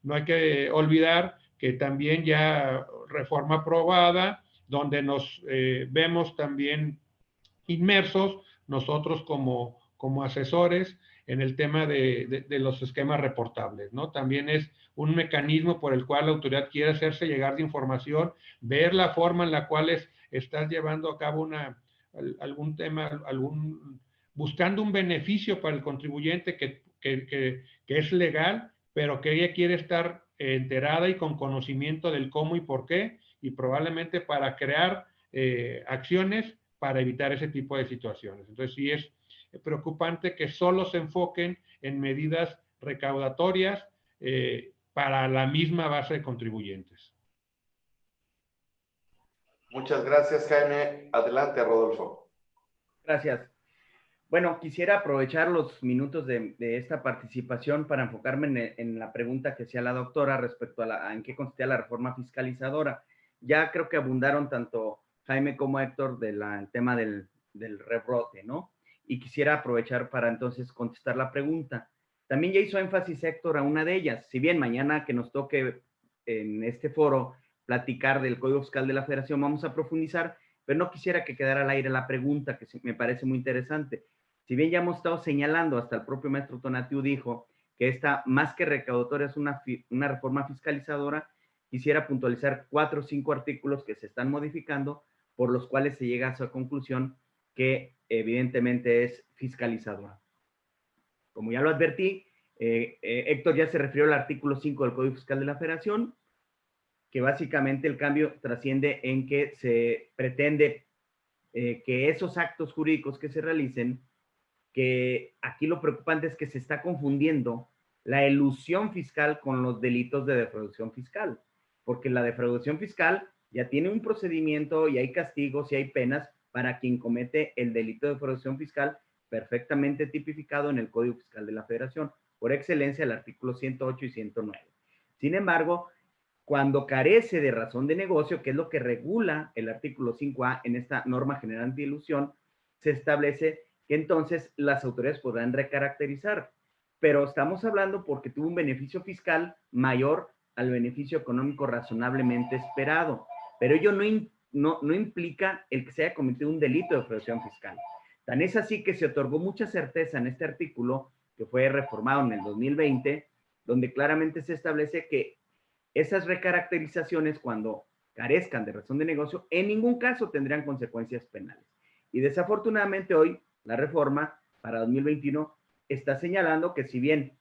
no hay que olvidar que también ya reforma aprobada, donde nos vemos también inmersos nosotros como asesores en el tema de los esquemas reportables, ¿no? También es un mecanismo por el cual la autoridad quiere hacerse llegar de información, ver la forma en la cual estás llevando a cabo algún tema, buscando un beneficio para el contribuyente que es legal, pero que ella quiere estar enterada y con conocimiento del cómo y por qué, y probablemente para crear acciones para evitar ese tipo de situaciones. Entonces sí es preocupante que solo se enfoquen en medidas recaudatorias para la misma base de contribuyentes. Muchas gracias, Jaime. Adelante, Rodolfo. Gracias. Bueno, quisiera aprovechar los minutos de esta participación para enfocarme en la pregunta que hacía la doctora respecto a en qué consistía la reforma fiscalizadora. Ya creo que abundaron tanto Jaime como Héctor del tema del rebrote, ¿no? Y quisiera aprovechar para entonces contestar la pregunta. También ya hizo énfasis Héctor a una de ellas. Si bien mañana que nos toque en este foro platicar del Código Fiscal de la Federación, vamos a profundizar, pero no quisiera que quedara al aire la pregunta, que me parece muy interesante. Si bien ya hemos estado señalando, hasta el propio maestro Tonatiuh dijo que esta, más que recaudatoria, es una reforma fiscalizadora, quisiera puntualizar 4 o 5 artículos que se están modificando, por los cuales se llega a esa conclusión que evidentemente es fiscalizadora. Como ya lo advertí, Héctor ya se refirió al artículo 5 del Código Fiscal de la Federación, que básicamente el cambio trasciende en que se pretende que esos actos jurídicos que se realicen, que aquí lo preocupante es que se está confundiendo la elusión fiscal con los delitos de defraudación fiscal, porque la defraudación fiscal ya tiene un procedimiento y hay castigos y hay penas para quien comete el delito de defraudación fiscal perfectamente tipificado en el Código Fiscal de la Federación, por excelencia el artículo 108 y 109. Sin embargo, cuando carece de razón de negocio, que es lo que regula el artículo 5A en esta norma general anti-elusión, se establece que entonces las autoridades podrán recaracterizar. Pero estamos hablando porque tuvo un beneficio fiscal mayor al beneficio económico razonablemente esperado. Pero ello no implica el que se haya cometido un delito de defraudación fiscal. Tan es así que se otorgó mucha certeza en este artículo, que fue reformado en el 2020, donde claramente se establece que esas recaracterizaciones, cuando carezcan de razón de negocio, en ningún caso tendrían consecuencias penales. Y desafortunadamente hoy la reforma para 2021 está señalando que si bien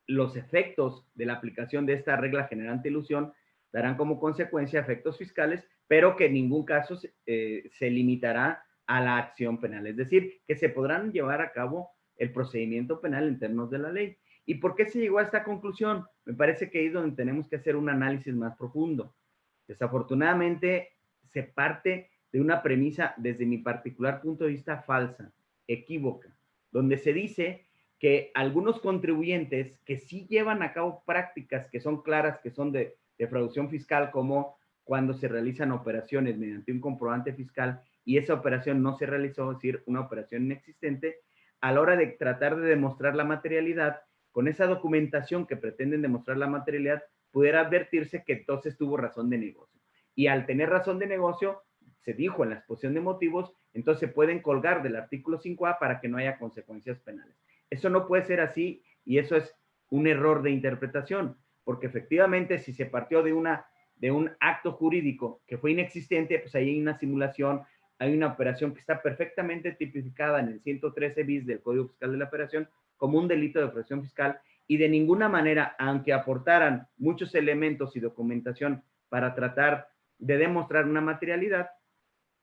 los efectos de la aplicación de esta regla general anti-elusión darán como consecuencia efectos fiscales, pero que en ningún caso se limitará a la acción penal. Es decir, que se podrán llevar a cabo el procedimiento penal en términos de la ley. ¿Y por qué se llegó a esta conclusión? Me parece que ahí es donde tenemos que hacer un análisis más profundo. Desafortunadamente, se parte de una premisa, desde mi particular punto de vista, falsa, equívoca, donde se dice que algunos contribuyentes que sí llevan a cabo prácticas que son claras, que son de defraudación fiscal, como cuando se realizan operaciones mediante un comprobante fiscal y esa operación no se realizó, es decir, una operación inexistente, a la hora de tratar de demostrar la materialidad, con esa documentación que pretenden demostrar la materialidad, pudiera advertirse que entonces tuvo razón de negocio. Y al tener razón de negocio, se dijo en la exposición de motivos, entonces se pueden colgar del artículo 5A para que no haya consecuencias penales. Eso no puede ser así y eso es un error de interpretación, porque efectivamente si se partió de un acto jurídico que fue inexistente, pues ahí hay una simulación, hay una operación que está perfectamente tipificada en el 113 bis del Código Fiscal de la Federación como un delito de defraudación fiscal y de ninguna manera, aunque aportaran muchos elementos y documentación para tratar de demostrar una materialidad,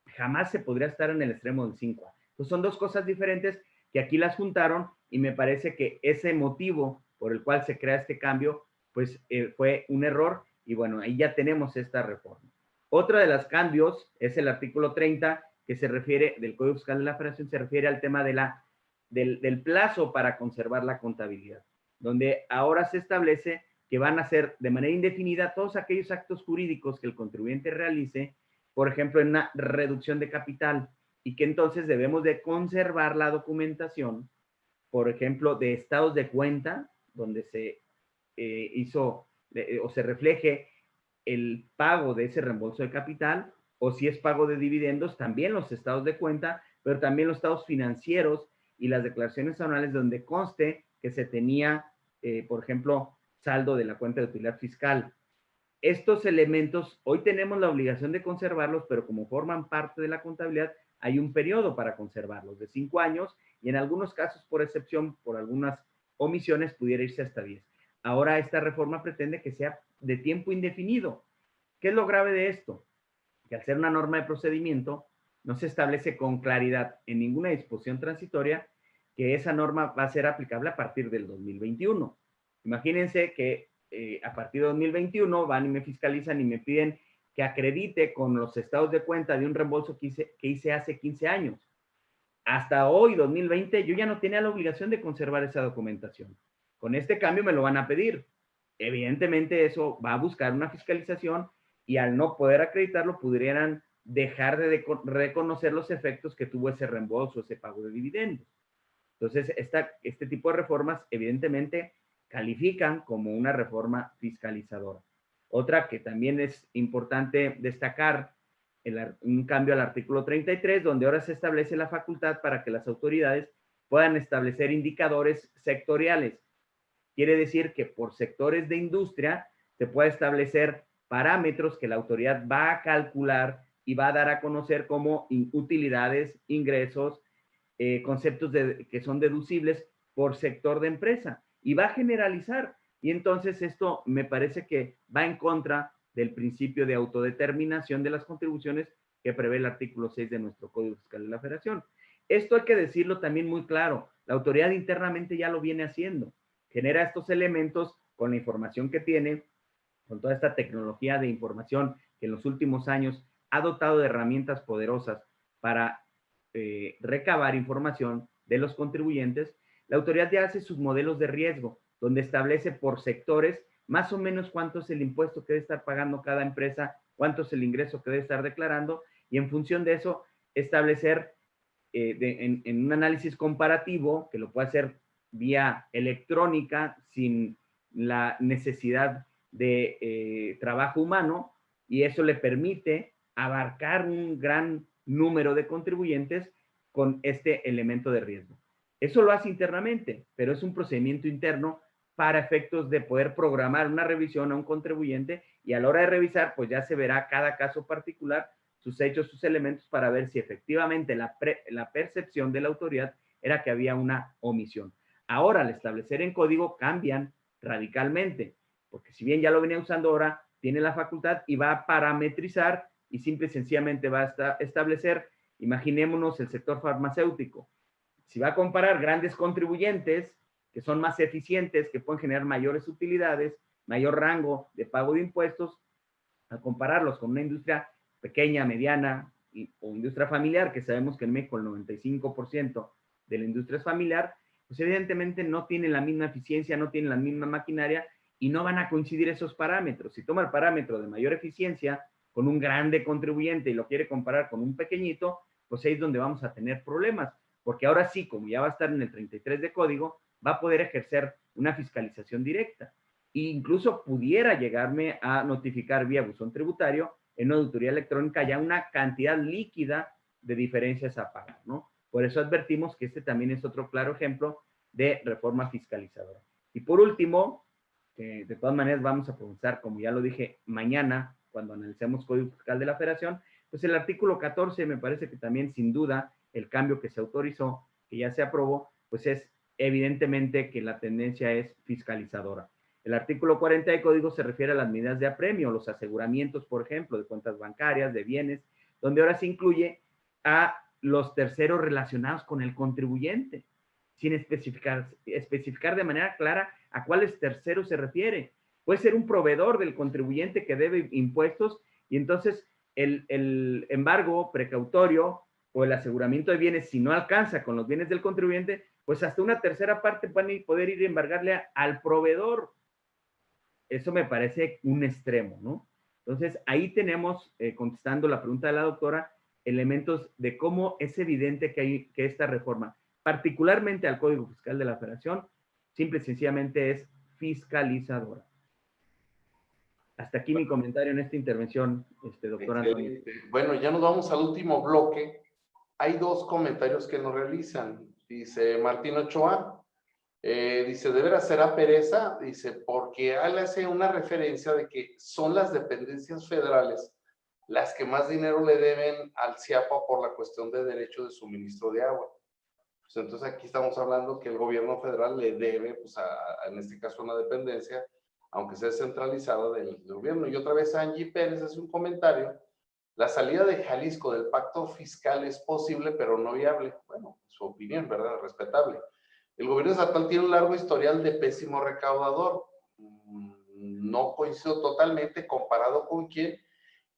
jamás se podría estar en el extremo del 5A. Entonces son dos cosas diferentes que aquí las juntaron y me parece que ese motivo por el cual se crea este cambio, pues fue un error y bueno, ahí ya tenemos esta reforma. Otra de los cambios es el artículo 30, que se refiere, del Código Fiscal de la Federación, se refiere al tema del plazo para conservar la contabilidad, donde ahora se establece que van a ser de manera indefinida todos aquellos actos jurídicos que el contribuyente realice, por ejemplo, en una reducción de capital, y que entonces debemos de conservar la documentación, por ejemplo, de estados de cuenta, donde se hizo o se refleje el pago de ese reembolso de capital, o si es pago de dividendos, también los estados de cuenta, pero también los estados financieros y las declaraciones anuales donde conste que se tenía, por ejemplo, saldo de la cuenta de utilidad fiscal. Estos elementos, hoy tenemos la obligación de conservarlos, pero como forman parte de la contabilidad, hay un periodo para conservarlos de 5 años y en algunos casos, por excepción, por algunas omisiones, pudiera irse hasta 10. Ahora esta reforma pretende que sea de tiempo indefinido. ¿Qué es lo grave de esto? Que al ser una norma de procedimiento, no se establece con claridad en ninguna disposición transitoria que esa norma va a ser aplicable a partir del 2021. Imagínense que a partir de 2021 van y me fiscalizan y me piden que acredite con los estados de cuenta de un reembolso que hice hace 15 años. Hasta hoy, 2020, yo ya no tenía la obligación de conservar esa documentación. Con este cambio me lo van a pedir. Evidentemente eso va a buscar una fiscalización y al no poder acreditarlo pudieran dejar de reconocer los efectos que tuvo ese reembolso, ese pago de dividendos. Entonces, este tipo de reformas evidentemente califican como una reforma fiscalizadora. Otra que también es importante destacar, un cambio al artículo 33, donde ahora se establece la facultad para que las autoridades puedan establecer indicadores sectoriales. Quiere decir que por sectores de industria se puede establecer parámetros que la autoridad va a calcular y va a dar a conocer como utilidades, ingresos, conceptos que son deducibles por sector de empresa. y va a generalizar. Y entonces esto me parece que va en contra del principio de autodeterminación de las contribuciones que prevé el artículo 6 de nuestro Código Fiscal de la Federación. Esto hay que decirlo también muy claro. La autoridad internamente ya lo viene haciendo. Genera estos elementos con la información que tiene, con toda esta tecnología de información que en los últimos años ha dotado de herramientas poderosas para recabar información de los contribuyentes. La autoridad ya hace sus modelos de riesgo, donde establece por sectores más o menos cuánto es el impuesto que debe estar pagando cada empresa, cuánto es el ingreso que debe estar declarando, y en función de eso establecer en un análisis comparativo, que lo puede hacer vía electrónica, sin la necesidad de trabajo humano, y eso le permite abarcar un gran número de contribuyentes con este elemento de riesgo. Eso lo hace internamente, pero es un procedimiento interno para efectos de poder programar una revisión a un contribuyente, y a la hora de revisar, pues ya se verá cada caso particular, sus hechos, sus elementos, para ver si efectivamente la percepción de la autoridad era que había una omisión. Ahora, al establecer en código, cambian radicalmente, porque si bien ya lo venía usando ahora, tiene la facultad y va a parametrizar y simple y sencillamente va a establecer, imaginémonos el sector farmacéutico. Si va a comparar grandes contribuyentes que son más eficientes, que pueden generar mayores utilidades, mayor rango de pago de impuestos, a compararlos con una industria pequeña, mediana o industria familiar, que sabemos que en México el 95% de la industria es familiar, pues evidentemente no tienen la misma eficiencia, no tienen la misma maquinaria y no van a coincidir esos parámetros. Si toma el parámetro de mayor eficiencia con un grande contribuyente y lo quiere comparar con un pequeñito, pues ahí es donde vamos a tener problemas, porque ahora sí, como ya va a estar en el 33 de código, va a poder ejercer una fiscalización directa. E incluso pudiera llegarme a notificar vía buzón tributario en una auditoría electrónica ya una cantidad líquida de diferencias a pagar, ¿no? Por eso advertimos que este también es otro claro ejemplo de reforma fiscalizadora. Y por último, de todas maneras vamos a comenzar, como ya lo dije, mañana, cuando analicemos Código Fiscal de la Federación, pues el artículo 14 me parece que también, sin duda, el cambio que se autorizó, que ya se aprobó, pues es evidentemente que la tendencia es fiscalizadora. El artículo 40 del Código se refiere a las medidas de apremio, los aseguramientos, por ejemplo, de cuentas bancarias, de bienes, donde ahora se incluye a los terceros relacionados con el contribuyente, sin especificar de manera clara a cuáles terceros se refiere. Puede ser un proveedor del contribuyente que debe impuestos y entonces el embargo precautorio o el aseguramiento de bienes, si no alcanza con los bienes del contribuyente, pues hasta una tercera parte pueden poder ir a embargarle al proveedor. Eso me parece un extremo, ¿no? Entonces, ahí tenemos, contestando la pregunta de la doctora, elementos de cómo es evidente que esta reforma, particularmente al Código Fiscal de la Federación, simple y sencillamente es fiscalizadora. Hasta aquí mi comentario en esta intervención, doctor Antonio. Bueno, ya nos vamos al último bloque. Hay dos comentarios que nos realizan. Dice Martín Ochoa, dice, ¿de veras será pereza? Dice, porque él hace una referencia de que son las dependencias federales las que más dinero le deben al CIAPA por la cuestión de derecho de suministro de agua. Pues entonces aquí estamos hablando que el gobierno federal le debe, pues en este caso, una dependencia, aunque sea centralizada del gobierno. Y otra vez Angie Pérez hace un comentario. La salida de Jalisco del pacto fiscal es posible, pero no viable. Bueno, su opinión, ¿verdad? Respetable. El gobierno estatal tiene un largo historial de pésimo recaudador. No coincido totalmente comparado con quién,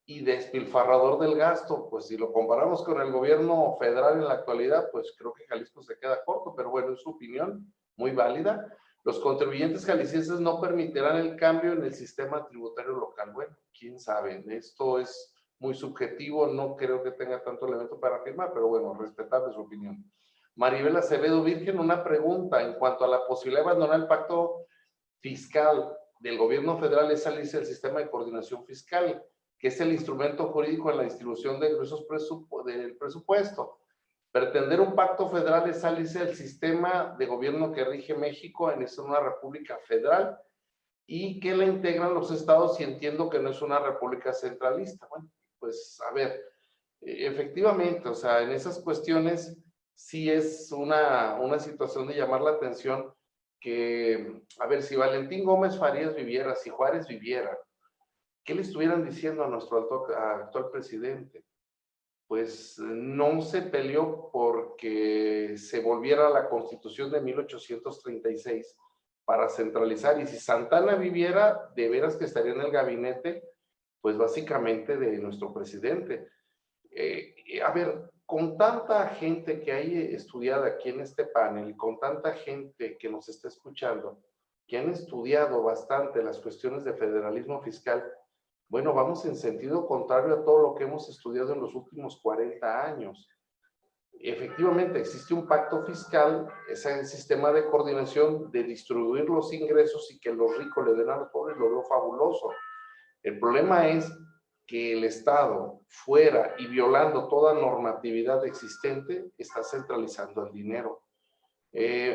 y despilfarrador del gasto. Pues si lo comparamos con el gobierno federal en la actualidad, pues creo que Jalisco se queda corto, pero bueno, es su opinión, muy válida. Los contribuyentes jaliscienses no permitirán el cambio en el sistema tributario local. Bueno, quién sabe, esto es muy subjetivo, no creo que tenga tanto elemento para afirmar, pero bueno, respetable su opinión. Maribel Acevedo Virgen, una pregunta en cuanto a la posibilidad de abandonar el pacto fiscal del gobierno federal, es salirse del sistema de coordinación fiscal, que es el instrumento jurídico en la distribución de ingresos del presupuesto. Pretender un pacto federal es salirse del sistema de gobierno que rige México en una república federal y que la integran los estados, y entiendo que no es una república centralista. Bueno, pues a ver, efectivamente, o sea, en esas cuestiones sí es una situación de llamar la atención, que, a ver, si Valentín Gómez Farías viviera, si Juárez viviera, ¿qué le estuvieran diciendo a nuestro actual presidente? Pues no se peleó porque se volviera a la Constitución de 1836 para centralizar. Y si Santana viviera, de veras que estaría en el gabinete, pues básicamente de nuestro presidente. A ver, con tanta gente que hay estudiada aquí en este panel, con tanta gente que nos está escuchando, que han estudiado bastante las cuestiones de federalismo fiscal, bueno, vamos en sentido contrario a todo lo que hemos estudiado en los últimos 40 años. Efectivamente, existe un pacto fiscal, ese sistema de coordinación de distribuir los ingresos y que los ricos le den a los pobres, lo veo fabuloso. El problema es que el Estado, fuera y violando toda normatividad existente, está centralizando el dinero.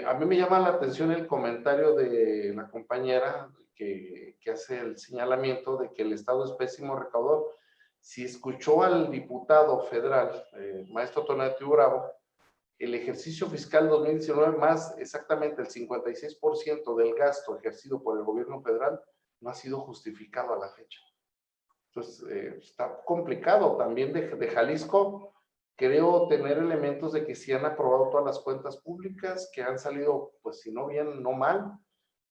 A mí me llama la atención el comentario de la compañera que hace el señalamiento de que el Estado es pésimo recaudador. Si escuchó al diputado federal, maestro Tonatiuh Bravo, el ejercicio fiscal 2019, más exactamente el 56% del gasto ejercido por el gobierno federal, no ha sido justificado a la fecha. Entonces, está complicado. También de Jalisco, creo tener elementos de que sí han aprobado todas las cuentas públicas, que han salido, pues si no bien, no mal,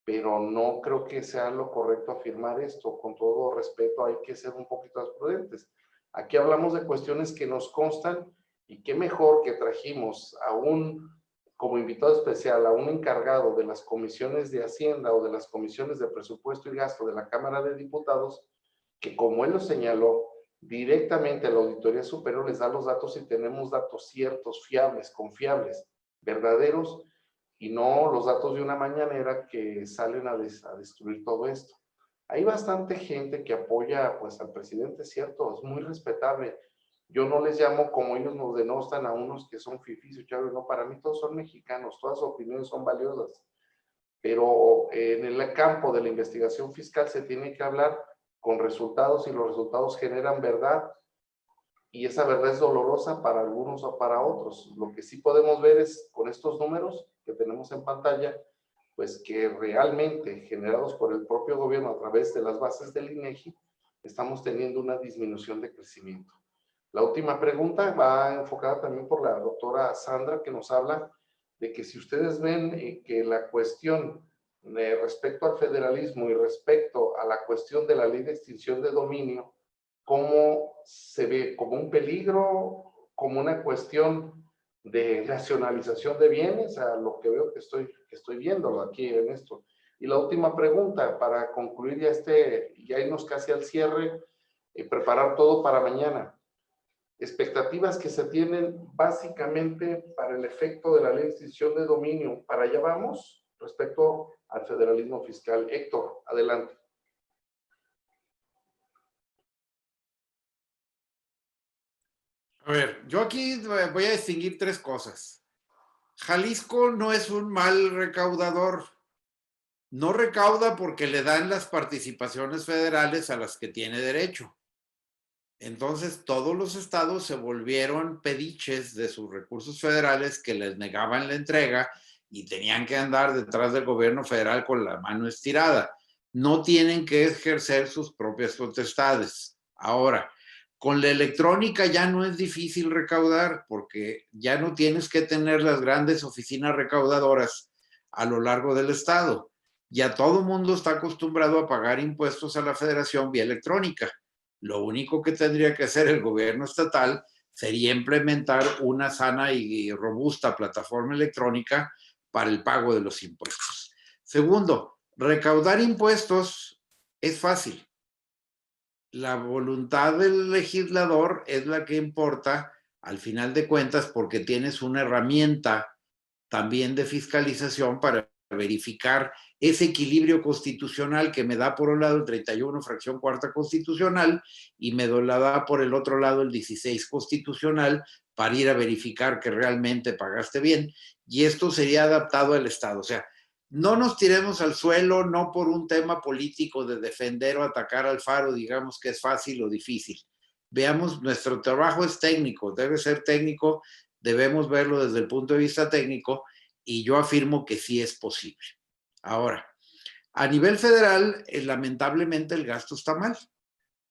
pero no creo que sea lo correcto afirmar esto. Con todo respeto, hay que ser un poquito más prudentes. Aquí hablamos de cuestiones que nos constan y qué mejor que trajimos a como invitado especial, a un encargado de las comisiones de Hacienda o de las comisiones de presupuesto y gasto de la Cámara de Diputados, que como él lo señaló, directamente a la Auditoría Superior les da los datos y tenemos datos ciertos, fiables, confiables, verdaderos, y no los datos de una mañanera que salen a destruir todo esto. Hay bastante gente que apoya pues al presidente, cierto, es muy respetable. Yo no les llamo como ellos nos denostan a unos que son fifís, no, para mí todos son mexicanos, todas sus opiniones son valiosas, pero en el campo de la investigación fiscal se tiene que hablar con resultados y los resultados generan verdad y esa verdad es dolorosa para algunos o para otros. Lo que sí podemos ver es con estos números que tenemos en pantalla, pues que realmente generados por el propio gobierno a través de las bases del INEGI, estamos teniendo una disminución de crecimiento. La última pregunta va enfocada también por la doctora Sandra, que nos habla de que si ustedes ven que la cuestión respecto al federalismo y respecto a la cuestión de la ley de extinción de dominio, cómo se ve como un peligro, como una cuestión de nacionalización de bienes, a lo que veo que estoy viéndolo aquí en esto. Y la última pregunta, para concluir ya irnos casi al cierre, preparar todo para mañana. Expectativas que se tienen básicamente para el efecto de la ley de extinción de dominio. Para allá vamos respecto al federalismo fiscal. Héctor, adelante. A ver, yo aquí voy a distinguir tres cosas. Jalisco no es un mal recaudador. No recauda porque le dan las participaciones federales a las que tiene derecho. Entonces, todos los estados se volvieron pediches de sus recursos federales que les negaban la entrega y tenían que andar detrás del gobierno federal con la mano estirada. No tienen que ejercer sus propias potestades. Ahora, con la electrónica ya no es difícil recaudar porque ya no tienes que tener las grandes oficinas recaudadoras a lo largo del estado. Ya todo el mundo está acostumbrado a pagar impuestos a la federación vía electrónica. Lo único que tendría que hacer el gobierno estatal sería implementar una sana y robusta plataforma electrónica para el pago de los impuestos. Segundo, recaudar impuestos es fácil. La voluntad del legislador es la que importa al final de cuentas porque tienes una herramienta también de fiscalización para verificar ese equilibrio constitucional que me da por un lado el 31 fracción cuarta constitucional y me la da por el otro lado el 16 constitucional para ir a verificar que realmente pagaste bien, y esto sería adaptado al Estado. O sea, no nos tiremos al suelo, no por un tema político de defender o atacar al Faro, digamos que es fácil o difícil. Veamos, nuestro trabajo es técnico, debe ser técnico, debemos verlo desde el punto de vista técnico, y yo afirmo que sí es posible. Ahora, a nivel federal, lamentablemente el gasto está mal.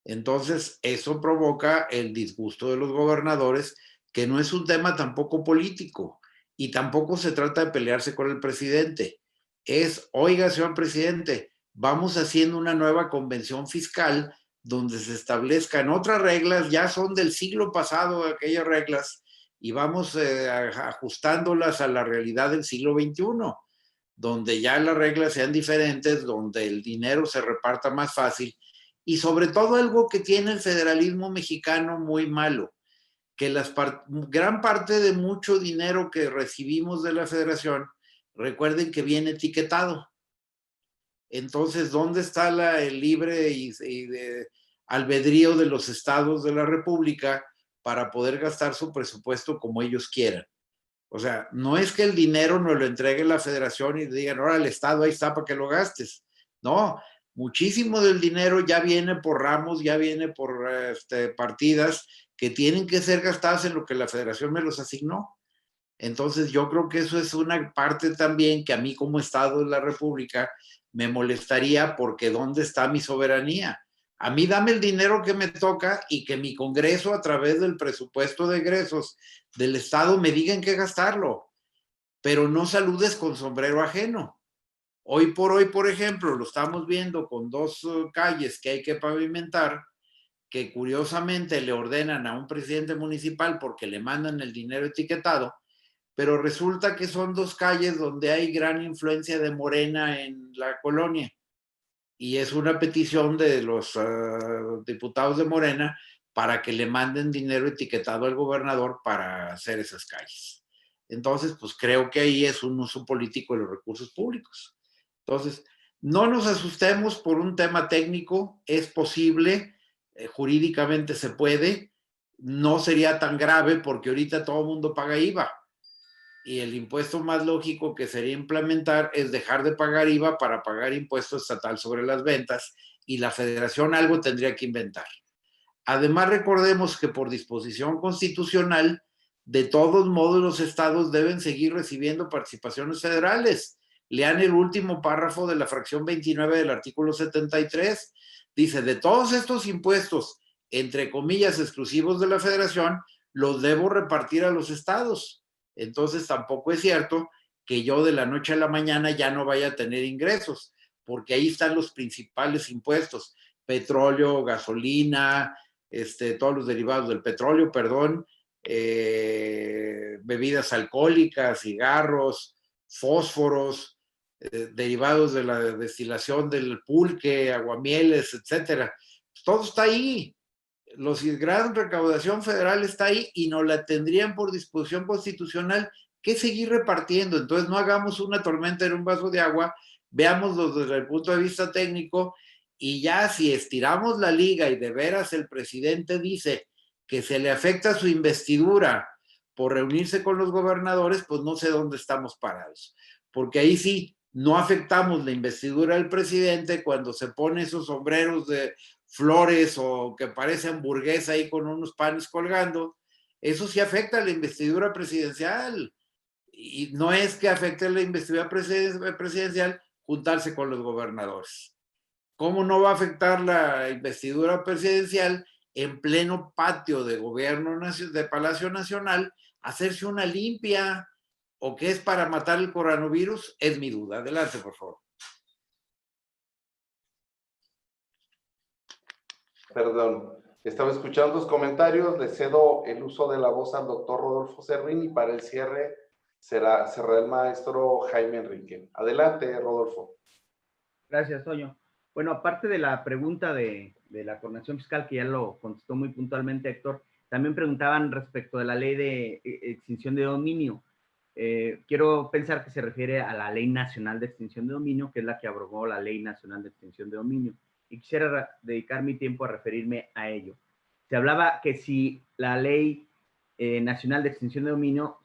Entonces, eso provoca el disgusto de los gobernadores, que no es un tema tampoco político y tampoco se trata de pelearse con el presidente. Es, oiga, señor presidente, vamos haciendo una nueva convención fiscal donde se establezcan otras reglas, ya son del siglo pasado aquellas reglas, y vamos ajustándolas a la realidad del siglo XXI, donde ya las reglas sean diferentes, donde el dinero se reparta más fácil, y sobre todo algo que tiene el federalismo mexicano muy malo, que gran parte de mucho dinero que recibimos de la federación, recuerden que viene etiquetado. Entonces, ¿dónde está el libre y albedrío de los estados de la República para poder gastar su presupuesto como ellos quieran? O sea, no es que el dinero nos lo entregue la federación y digan, ahora el estado ahí está para que lo gastes. No, muchísimo del dinero ya viene por ramos, ya viene por partidas que tienen que ser gastadas en lo que la federación me los asignó. Entonces yo creo que eso es una parte también que a mí como Estado de la República me molestaría, porque ¿dónde está mi soberanía? A mí dame el dinero que me toca y que mi Congreso, a través del presupuesto de egresos del Estado, me diga en qué gastarlo, pero no saludes con sombrero ajeno. Hoy, por ejemplo, lo estamos viendo con 2 calles que hay que pavimentar, que curiosamente le ordenan a un presidente municipal porque le mandan el dinero etiquetado, pero resulta que son 2 calles donde hay gran influencia de Morena en la colonia, y es una petición de los diputados de Morena para que le manden dinero etiquetado al gobernador para hacer esas calles. Entonces, pues creo que ahí es un uso político de los recursos públicos. Entonces, no nos asustemos por un tema técnico, es posible, jurídicamente se puede, no sería tan grave porque ahorita todo el mundo paga IVA. Y el impuesto más lógico que sería implementar es dejar de pagar IVA para pagar impuesto estatal sobre las ventas, y la federación algo tendría que inventar. Además, recordemos que por disposición constitucional, de todos modos los estados deben seguir recibiendo participaciones federales. Lean el último párrafo de la fracción 29 del artículo 73. Dice, de todos estos impuestos, entre comillas, exclusivos de la federación, los debo repartir a los estados. Entonces tampoco es cierto que yo de la noche a la mañana ya no vaya a tener ingresos, porque ahí están los principales impuestos: petróleo, gasolina, todos los derivados del petróleo, bebidas alcohólicas, cigarros, fósforos, derivados de la destilación del pulque, aguamieles, etcétera. Todo está ahí. La gran recaudación federal está ahí y nos la tendrían por disposición constitucional que seguir repartiendo. Entonces no hagamos una tormenta en un vaso de agua, veámoslo desde el punto de vista técnico, y ya si estiramos la liga y de veras el presidente dice que se le afecta su investidura por reunirse con los gobernadores, pues no sé dónde estamos parados, porque ahí sí no afectamos la investidura del presidente cuando se pone esos sombreros de flores o que parece hamburguesa ahí con unos panes colgando. Eso sí afecta a la investidura presidencial, y no es que afecte a la investidura presidencial juntarse con los gobernadores. ¿Cómo no va a afectar la investidura presidencial en pleno patio de gobierno de Palacio Nacional hacerse una limpia? ¿O qué es para matar el coronavirus? Es mi duda. Adelante, por favor. Perdón, estaba escuchando los comentarios, le cedo el uso de la voz al doctor Rodolfo Servín, y para el cierre será el maestro Jaime Enrique. Adelante, Rodolfo. Gracias, Toño. Bueno, aparte de la pregunta de la coordinación fiscal, que ya lo contestó muy puntualmente Héctor, también preguntaban respecto de la ley de extinción de dominio. Quiero pensar que se refiere a la Ley Nacional de Extinción de Dominio, que es la que abrogó la Ley Nacional de Extinción de Dominio. Y quisiera dedicar mi tiempo a referirme a ello. Se hablaba que si la Ley Nacional de Extinción de Dominio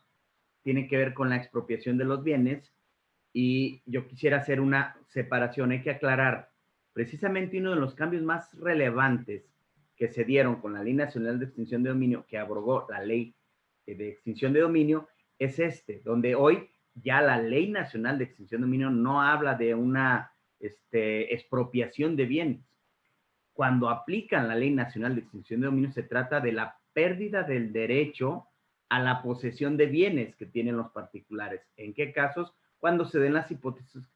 tiene que ver con la expropiación de los bienes, y yo quisiera hacer una separación. Hay que aclarar, precisamente uno de los cambios más relevantes que se dieron con la Ley Nacional de Extinción de Dominio, que abrogó la Ley de Extinción de Dominio, es donde hoy ya la Ley Nacional de Extinción de Dominio no habla de una expropiación de bienes. Cuando aplican la Ley Nacional de Extinción de Dominio, se trata de la pérdida del derecho a la posesión de bienes que tienen los particulares. ¿En qué casos? Cuando se den las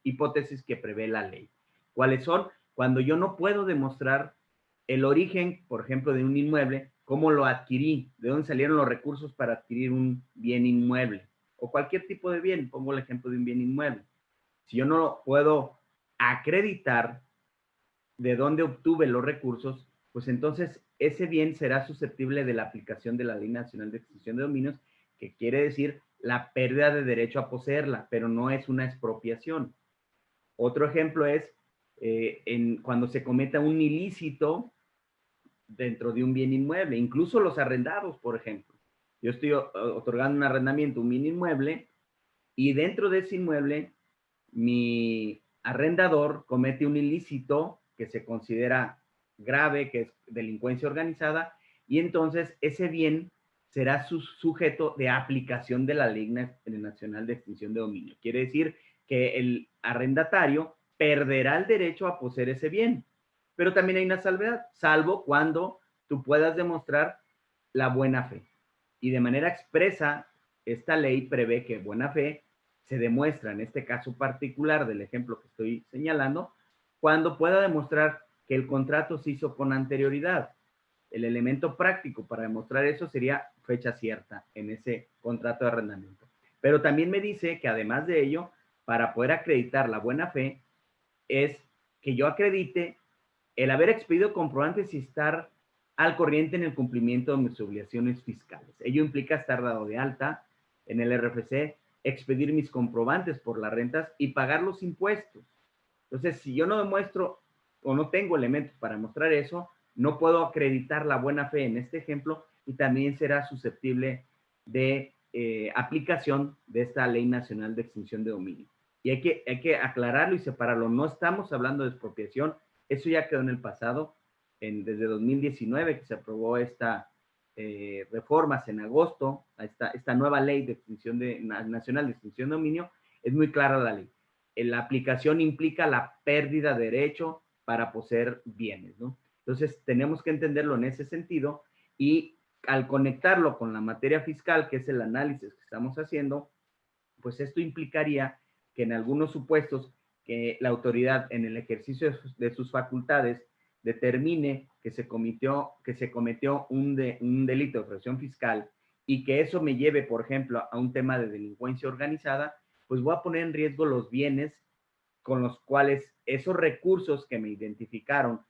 hipótesis que prevé la ley. ¿Cuáles son? Cuando yo no puedo demostrar el origen, por ejemplo, de un inmueble, cómo lo adquirí, de dónde salieron los recursos para adquirir un bien inmueble, o cualquier tipo de bien, pongo el ejemplo de un bien inmueble. Si yo no puedo acreditar de dónde obtuve los recursos, pues entonces ese bien será susceptible de la aplicación de la Ley Nacional de Extinción de Dominios, que quiere decir la pérdida de derecho a poseerla, pero no es una expropiación. Otro ejemplo es cuando se cometa un ilícito dentro de un bien inmueble, incluso los arrendados, por ejemplo. Yo estoy otorgando un arrendamiento, un bien inmueble, y dentro de ese inmueble, mi arrendador comete un ilícito que se considera grave, que es delincuencia organizada, y entonces ese bien será sujeto de aplicación de la Ley Nacional de Extinción de Dominio. Quiere decir que el arrendatario perderá el derecho a poseer ese bien. Pero también hay una salvedad, salvo cuando tú puedas demostrar la buena fe. Y de manera expresa, esta ley prevé que buena fe se demuestra, en este caso particular del ejemplo que estoy señalando, cuando pueda demostrar que el contrato se hizo con anterioridad. El elemento práctico para demostrar eso sería fecha cierta en ese contrato de arrendamiento. Pero también me dice que además de ello, para poder acreditar la buena fe, es que yo acredite el haber expedido comprobantes y estar al corriente en el cumplimiento de mis obligaciones fiscales. Ello implica estar dado de alta en el RFC, expedir mis comprobantes por las rentas y pagar los impuestos. Entonces, si yo no demuestro o no tengo elementos para mostrar eso, no puedo acreditar la buena fe en este ejemplo y también será susceptible de aplicación de esta Ley Nacional de Extinción de Dominio. Y hay que aclararlo y separarlo. No estamos hablando de expropiación, eso ya quedó en el pasado, desde 2019 que se aprobó esta reformas en agosto, esta nueva ley de extinción nacional de extinción de dominio, es muy clara la ley. La aplicación implica la pérdida de derecho para poseer bienes, ¿no? Entonces, tenemos que entenderlo en ese sentido y al conectarlo con la materia fiscal, que es el análisis que estamos haciendo, pues esto implicaría que en algunos supuestos que la autoridad en el ejercicio de sus facultades determine que se cometió un delito de extorsión fiscal y que eso me lleve, por ejemplo, a un tema de delincuencia organizada, pues voy a poner en riesgo los bienes con los cuales esos recursos que me identificaron,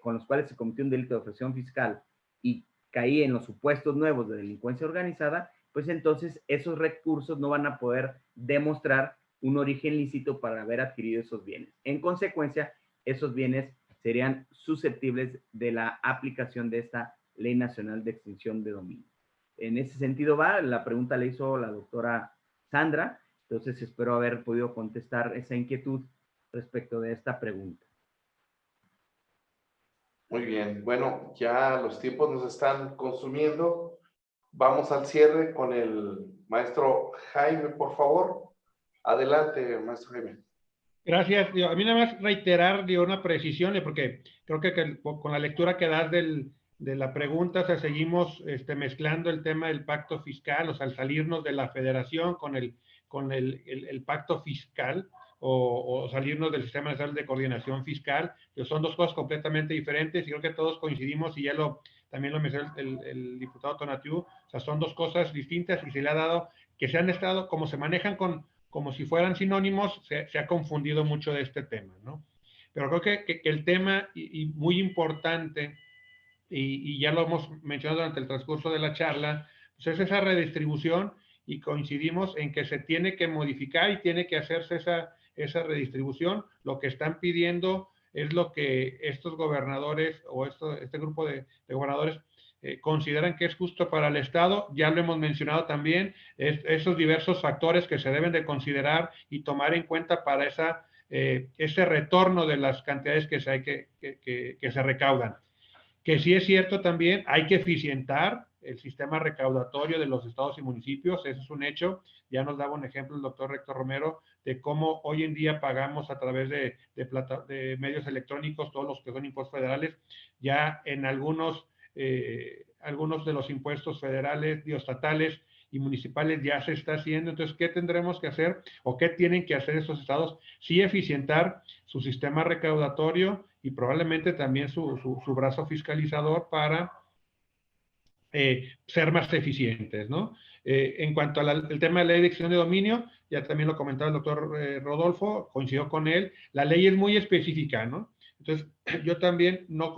con los cuales se cometió un delito de extorsión fiscal y caí en los supuestos nuevos de delincuencia organizada, pues entonces esos recursos no van a poder demostrar un origen lícito para haber adquirido esos bienes. En consecuencia, esos bienes serían susceptibles de la aplicación de esta Ley Nacional de Extinción de Dominio. En ese sentido va, la pregunta la hizo la doctora Sandra, entonces espero haber podido contestar esa inquietud respecto de esta pregunta. Muy bien, bueno, ya los tiempos nos están consumiendo. Vamos al cierre con el maestro Jaime, por favor. Adelante, maestro Jaime. Gracias. A mí nada más reiterar una precisión, porque creo que con la lectura que das de la pregunta, o sea, seguimos mezclando el tema del pacto fiscal, o sea, al salirnos de la federación con el pacto fiscal o salirnos del Sistema Nacional de Coordinación Fiscal, que son dos cosas completamente diferentes y creo que todos coincidimos y ya también lo mencionó el diputado Tonatiuh, o sea, son dos cosas distintas y se le ha dado, que se han estado, como se manejan como si fueran sinónimos, se ha confundido mucho de este tema, ¿no? Pero creo que el tema, y muy importante, y ya lo hemos mencionado durante el transcurso de la charla, pues es esa redistribución y coincidimos en que se tiene que modificar y tiene que hacerse esa redistribución. Lo que están pidiendo es lo que estos gobernadores o este grupo de gobernadores consideran que es justo para el Estado. Ya lo hemos mencionado también, esos diversos factores que se deben de considerar y tomar en cuenta para ese retorno de las cantidades que se recaudan. Que sí es cierto también, hay que eficientar, el sistema recaudatorio de los estados y municipios, eso es un hecho. Ya nos daba un ejemplo el doctor Héctor Romero de cómo hoy en día pagamos a través de medios electrónicos todos los que son impuestos federales. Ya en algunos de los impuestos federales, estatales y municipales ya se está haciendo. Entonces, ¿qué tendremos que hacer o qué tienen que hacer estos estados? Sí, eficientar su sistema recaudatorio y probablemente también su brazo fiscalizador para ser más eficientes, ¿no? En cuanto al tema de la ley de extinción de dominio, ya también lo comentaba el doctor Rodolfo, coincidió con él, la ley es muy específica, ¿no? Entonces, yo también no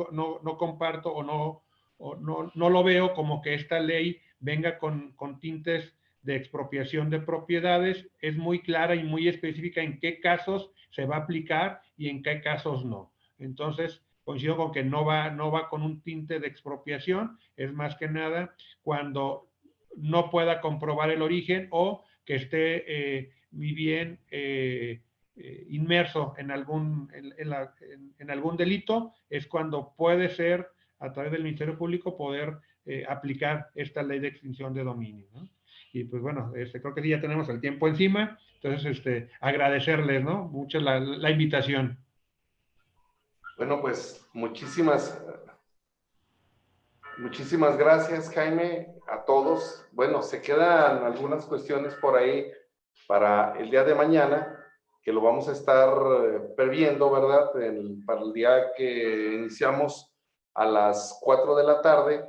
comparto o no lo veo como que esta ley venga con tintes de expropiación de propiedades. Es muy clara y muy específica en qué casos se va a aplicar y en qué casos no. Entonces, coincido con que no va con un tinte de expropiación, es más que nada cuando no pueda comprobar el origen o que esté muy bien inmerso en algún delito, es cuando puede ser a través del Ministerio Público poder aplicar esta ley de extinción de dominio, ¿no? Y pues bueno, creo que sí ya tenemos el tiempo encima, entonces agradecerles, ¿no?, mucho la invitación. Bueno, pues muchísimas gracias, Jaime, a todos. Bueno, se quedan algunas cuestiones por ahí para el día de mañana, que lo vamos a estar previendo, ¿verdad? Para el día que iniciamos a las 4 de la tarde.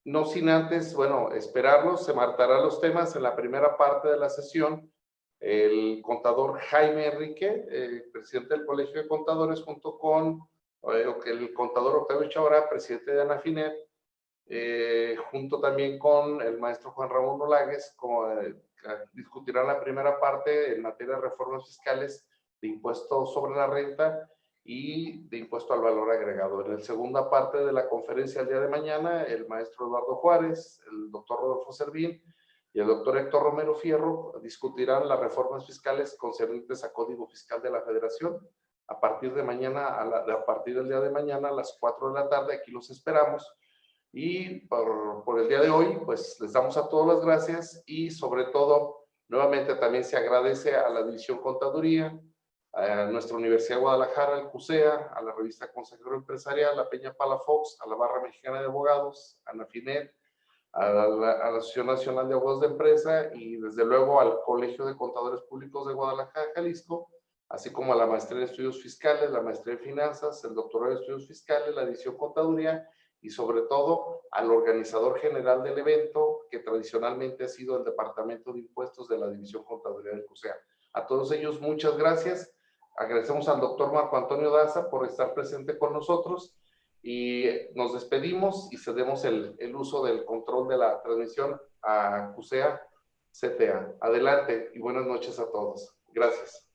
No sin antes, bueno, esperarlos, se marcarán los temas en la primera parte de la sesión. El contador Jaime Enrique, presidente del Colegio de Contadores, junto con el contador Octavio Chavará, presidente de ANAFINET, junto también con el maestro Juan Ramón Olagues, discutirán la primera parte en materia de reformas fiscales de impuesto sobre la renta y de impuesto al valor agregado. En la segunda parte de la conferencia el día de mañana, el maestro Eduardo Juárez, el doctor Rodolfo Servín y el doctor Héctor Romero Fierro discutirán las reformas fiscales concernientes a Código Fiscal de la Federación. A partir de mañana, a partir del día de mañana a las 4 de la tarde, aquí los esperamos. Y por el día de hoy, pues les damos a todos las gracias y sobre todo, nuevamente también se agradece a la División Contaduría, a nuestra Universidad de Guadalajara, al CUSEA, a la revista Consejero Empresarial, a Peña Palafox, a la Barra Mexicana de Abogados, a ANAFINET, a la Asociación Nacional de Abogados de Empresa y desde luego al Colegio de Contadores Públicos de Guadalajara, Jalisco, así como a la Maestría en Estudios Fiscales, la Maestría en Finanzas, el Doctorado en Estudios Fiscales, la División Contaduría y sobre todo al organizador general del evento, que tradicionalmente ha sido el Departamento de Impuestos de la División Contaduría del CUSEA. A todos ellos, muchas gracias. Agradecemos al doctor Marco Antonio Daza por estar presente con nosotros y nos despedimos y cedemos el uso del control de la transmisión a CUSEA CTA. Adelante y buenas noches a todos. Gracias.